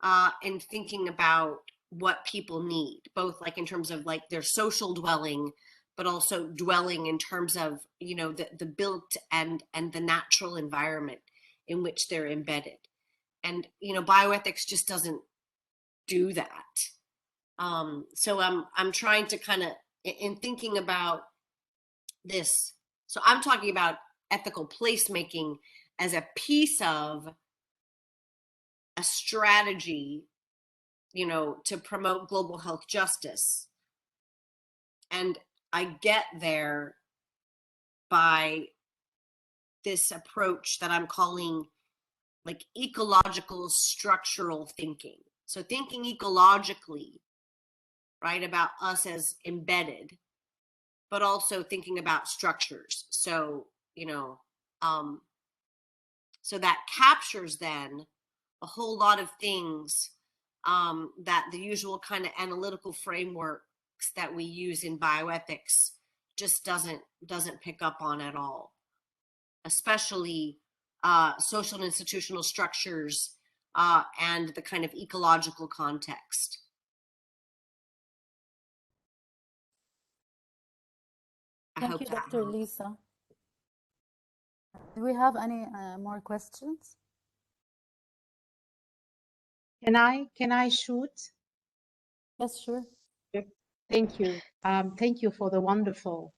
and thinking about what people need, both like in terms of like their social dwelling, but also dwelling in terms of the built and the natural environment in which they're embedded. And bioethics just doesn't do that. So I'm trying to kind of, in thinking about this, so I'm talking about ethical placemaking as a piece of a strategy, to promote global health justice. And I get there by this approach that I'm calling like ecological structural thinking. So thinking ecologically, right, about us as embedded, but also thinking about structures. So, so that captures then a whole lot of things that the usual kind of analytical frameworks that we use in bioethics just doesn't pick up on at all, especially social and institutional structures and the kind of ecological context. Thank you, Dr. Lisa. Do we have any more questions? Can I shoot? Yes, sure. Thank you. Thank you for the wonderful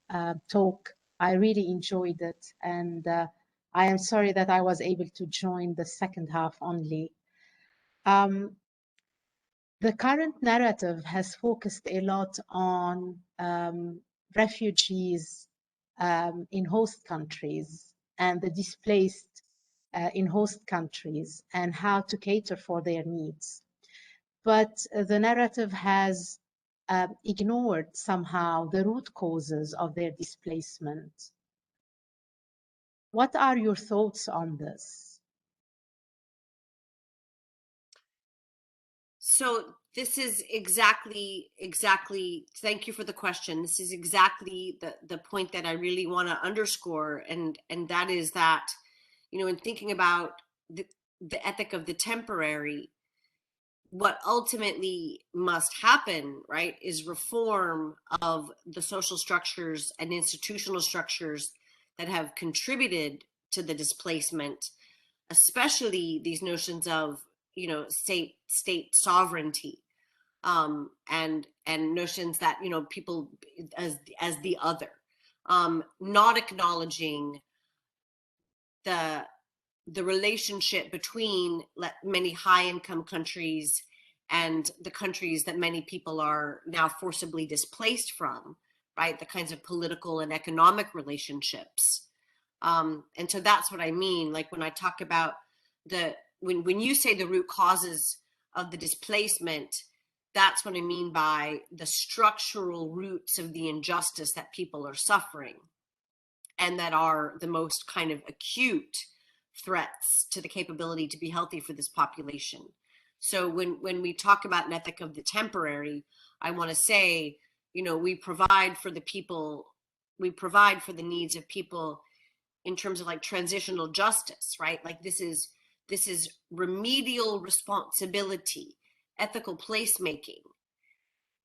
talk. I really enjoyed it. And I am sorry that I was able to join the second half only. The current narrative has focused a lot on refugees in host countries and the displaced in host countries and how to cater for their needs. But the narrative has ignored somehow the root causes of their displacement. What are your thoughts on this? So this is exactly, thank you for the question. This is exactly the point that I really want to underscore. And that is that, you know, in thinking about the ethic of the temporary, what ultimately must happen, right, is reform of the social structures and institutional structures that have contributed to the displacement, especially these notions of, you know, state sovereignty, and notions that, you know, people as the other, not acknowledging the relationship between many high-income countries and the countries that many people are now forcibly displaced from, right? The kinds of political and economic relationships. And so that's what I mean. Like when I talk about when you say the root causes of the displacement, that's what I mean by the structural roots of the injustice that people are suffering and that are the most kind of acute threats to the capability to be healthy for this population. So when we talk about an ethic of the temporary, I want to say, you know, we provide for the people, we provide for the needs of people in terms of like transitional justice, right? Like this is remedial responsibility, ethical placemaking.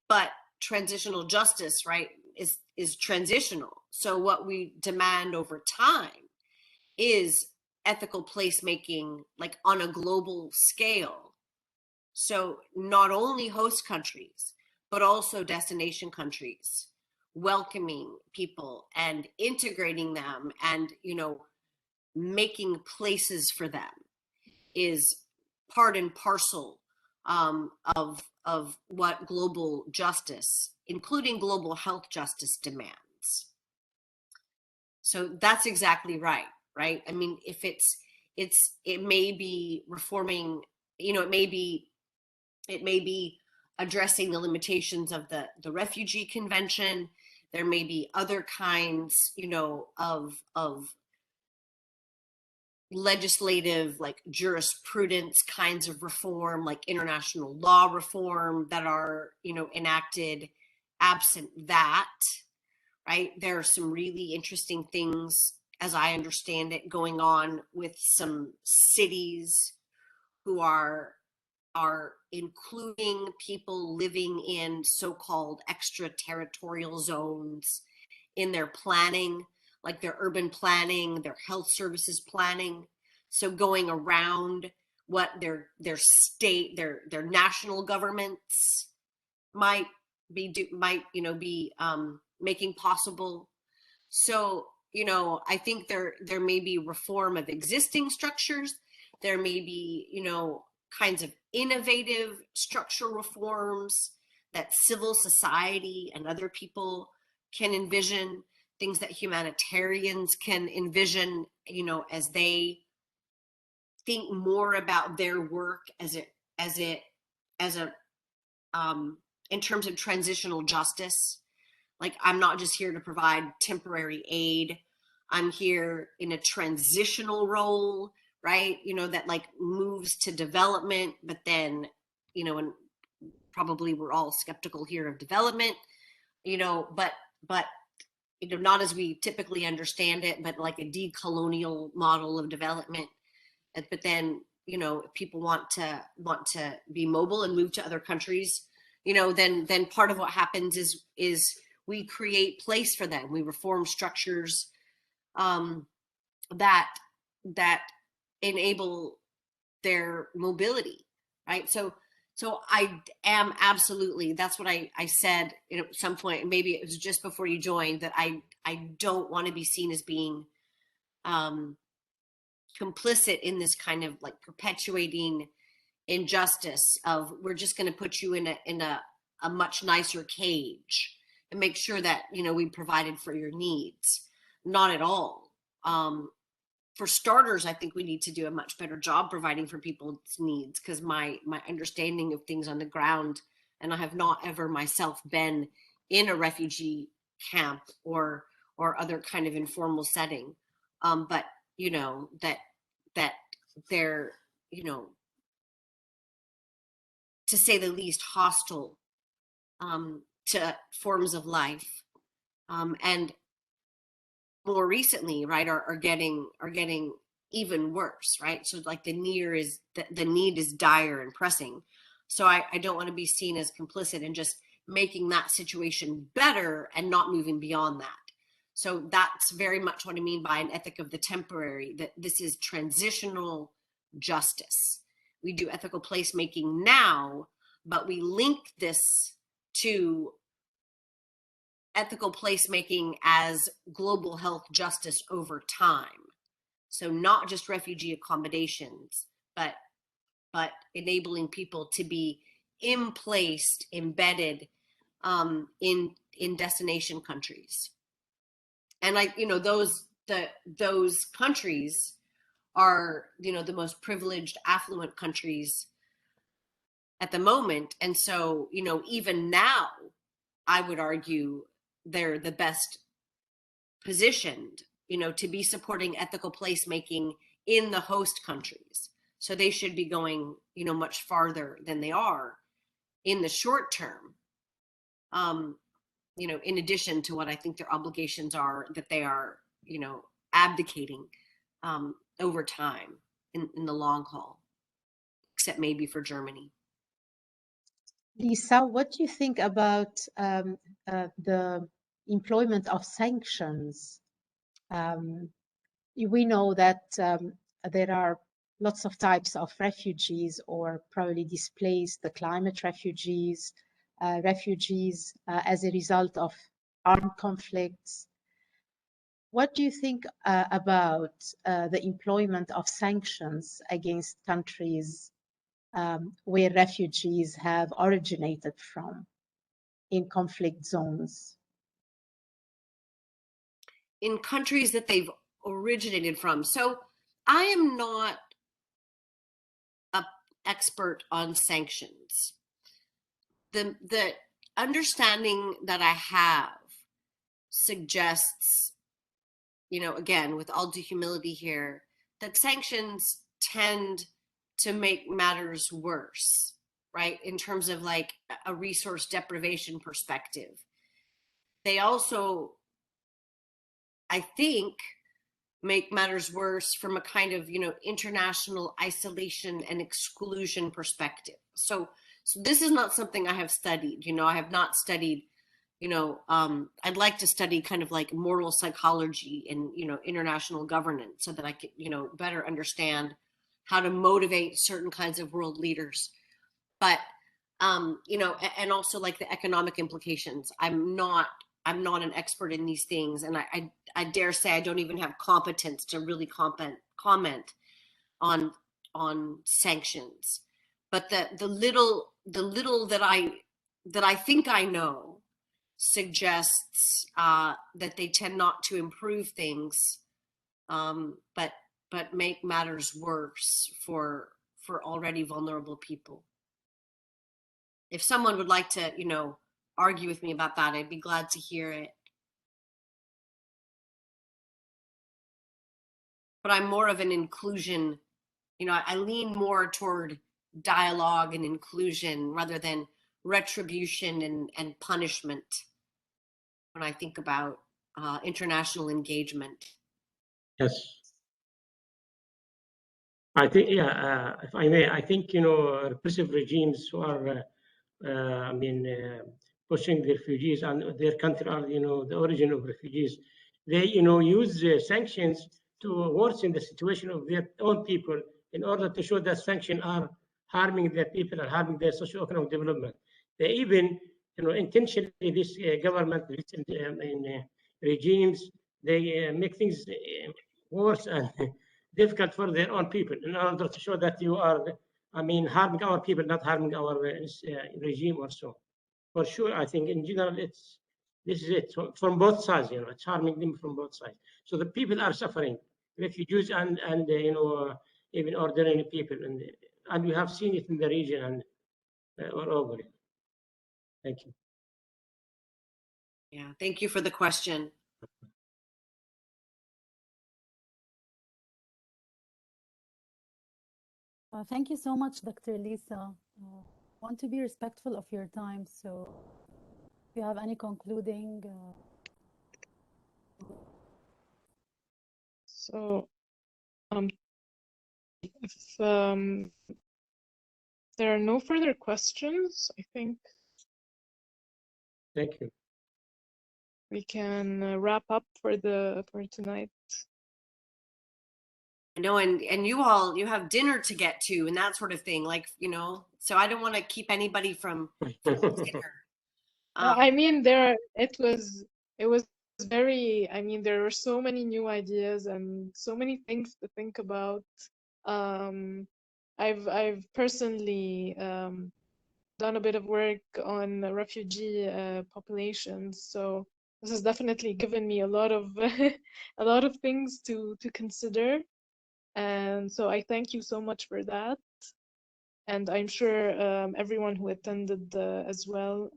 But transitional justice, right, is transitional. So what we demand over time is ethical placemaking, like on a global scale. So not only host countries, but also destination countries, welcoming people and integrating them and, you know, making places for them is part and parcel of what global justice, including global health justice, demands. So that's exactly right, right? I mean, if it may be reforming, you know, it may be addressing the limitations of the Refugee Convention. There may be other kinds, you know, of legislative, like jurisprudence kinds of reform, like international law reform that are, you know, enacted. Absent that, right, there are some really interesting things, as I understand it, going on with some cities who are including people living in so-called extraterritorial zones in their planning, like their urban planning, their health services planning. So going around what their state, their national governments might be making possible. So, you know, I think there may be reform of existing structures. There may be, you know, kinds of innovative structural reforms that civil society and other people can envision, things that humanitarians can envision, you know, as they think more about their work as a in terms of transitional justice. Like, I'm not just here to provide temporary aid. I'm here in a transitional role, right? You know, that like moves to development, but then, you know, and probably we're all skeptical here of development, you know, but, you know, not as we typically understand it, but like a decolonial model of development. But then, you know, if people want to be mobile and move to other countries, you know, then part of what happens is we create place for them. We reform structures that enable their mobility, right? So I am absolutely, that's what I said at some point, maybe it was just before you joined, that I don't want to be seen as being complicit in this kind of like perpetuating injustice of we're just going to put you in a much nicer cage and make sure that, you know, we provided for your needs. Not at all. For starters, I think we need to do a much better job providing for people's needs, because my understanding of things on the ground, and I have not ever myself been in a refugee camp or other kind of informal setting, but you know, that they're, you know, to say the least, hostile to forms of life, and more recently, right, are getting even worse, right? So like the need is dire and pressing. So I don't want to be seen as complicit in just making that situation better and not moving beyond that. So that's very much what I mean by an ethic of the temporary, that this is transitional justice. We do ethical placemaking now, but we link this to ethical placemaking as global health justice over time. So not just refugee accommodations, but enabling people to be embedded in destination countries. And like, you know, those countries are, you know, the most privileged, affluent countries at the moment. And so, you know, even now, I would argue they're the best positioned, you know, to be supporting ethical placemaking in the host countries. So they should be going, you know, much farther than they are in the short term. You know, in addition to what I think their obligations are, that they are, you know, abdicating over time in the long haul, except maybe for Germany. Lisa, what do you think about the employment of sanctions? We know that there are lots of types of refugees, or probably displaced, the climate refugees, refugees as a result of armed conflicts. What do you think about the employment of sanctions against countries where refugees have originated from in conflict zones? In countries that they've originated from. So I am not an expert on sanctions. The understanding that I have suggests, you know, again, with all due humility here, that sanctions tend to make matters worse, right? In terms of like a resource deprivation perspective. They also, I think, make matters worse from a kind of, you know, international isolation and exclusion perspective. So this is not something I have studied. You know, I have not studied, you know, I'd like to study kind of like moral psychology and, you know, international governance, so that I could, you know, better understand how to motivate certain kinds of world leaders. But, you know, and also like the economic implications. I'm not an expert in these things, and I dare say I don't even have competence to really comment on sanctions. But the little that I think I know suggests that they tend not to improve things, but make matters worse for already vulnerable people. If someone would like to, you know, argue with me about that, I'd be glad to hear it. But I'm more of an inclusion, you know, I lean more toward dialogue and inclusion rather than retribution and punishment when I think about international engagement. Yes. I think, yeah, if I may, I think, you know, repressive regimes who are, pushing the refugees and their country are, you know, the origin of refugees. They, you know, use sanctions to worsen the situation of their own people in order to show that sanctions are harming their people and harming their socio-economic development. They even, you know, intentionally, this government, regimes, they make things worse and difficult for their own people in order to show that you are I mean, harming our people, not harming our regime or so. For sure, I think in general, this is it. So from both sides, it's harming them from both sides. So the people are suffering, refugees and even ordinary people, and we have seen it in the region and all over it. Thank you. Yeah, thank you for the question. Thank you so much, Dr. Lisa. Want to be respectful of your time, so if you have any concluding. So, if there are no further questions, I think Thank you. we can wrap up for tonight. I know, and you have dinner to get to and that sort of thing, like, so I don't want to keep anybody from dinner. I mean, it was very, I mean, there were so many new ideas and so many things to think about. I've personally done a bit of work on refugee populations, so this has definitely given me a lot of a lot of things to consider, and so I thank you so much for that. And I'm sure everyone who attended as well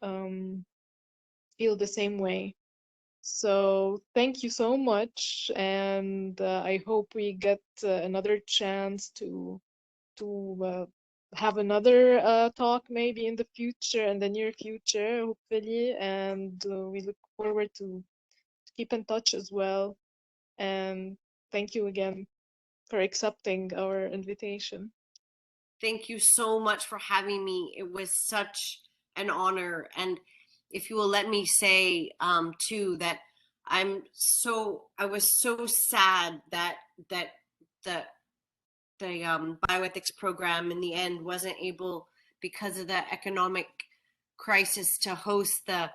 feel the same way. So thank you so much, and I hope we get another chance to have another talk maybe in the future, in the near future, hopefully. And we look forward to keep in touch as well. And thank you again for accepting our invitation. Thank you so much for having me. It was such an honor. And if you will let me say too, that I was so sad that the bioethics program in the end wasn't able, because of the economic crisis, to host the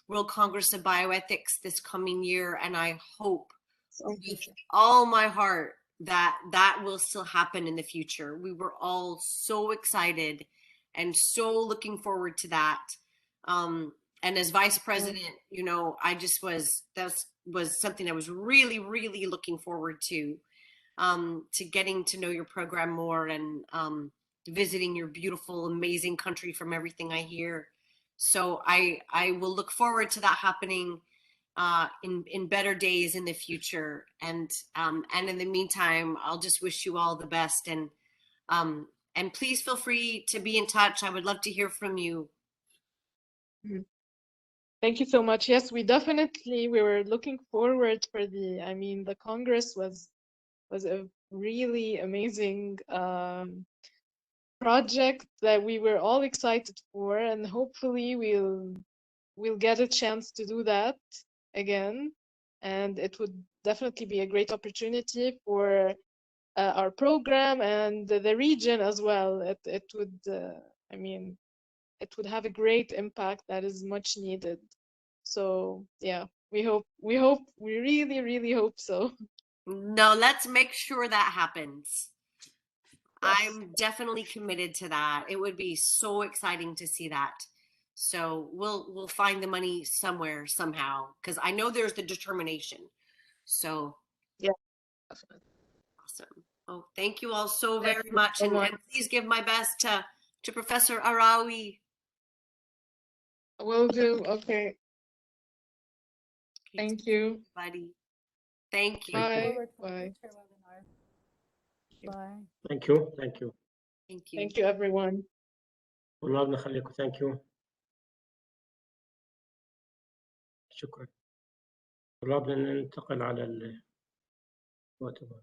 World Congress of Bioethics this coming year. And I hope with all my heart that will still happen in the future. We were all so excited and so looking forward to that. And as vice president, I just that was something I was really, really looking forward to getting to know your program more, and visiting your beautiful, amazing country from everything I hear. So I will look forward to that happening in better days in the future. And in the meantime, I'll just wish you all the best. And please feel free to be in touch. I would love to hear from you. Thank you so much. Yes, we were looking forward for the Congress was a really amazing project that we were all excited for, and hopefully we'll get a chance to do that again. And it would definitely be a great opportunity for our program and the region as well. It would, I mean, it would have a great impact that is much needed. So yeah, we really, really hope so. No, let's make sure that happens. Yes. I'm definitely committed to that. It would be so exciting to see that. So we'll find the money somewhere, somehow, because I know there's the determination. So yeah, awesome. Oh, thank you all so Thank very you much. so And much. please give my best to Professor Arawi. Will do. Okay. Okay, Thank you. everybody. Thank you. Bye. Forward for Bye. future webinars. Bye. Thank you. Thank you. Thank you. Thank you, everyone. والله بنخليكم. Thank you. شكرا. والله بدنا ننتقل على الاجتماع.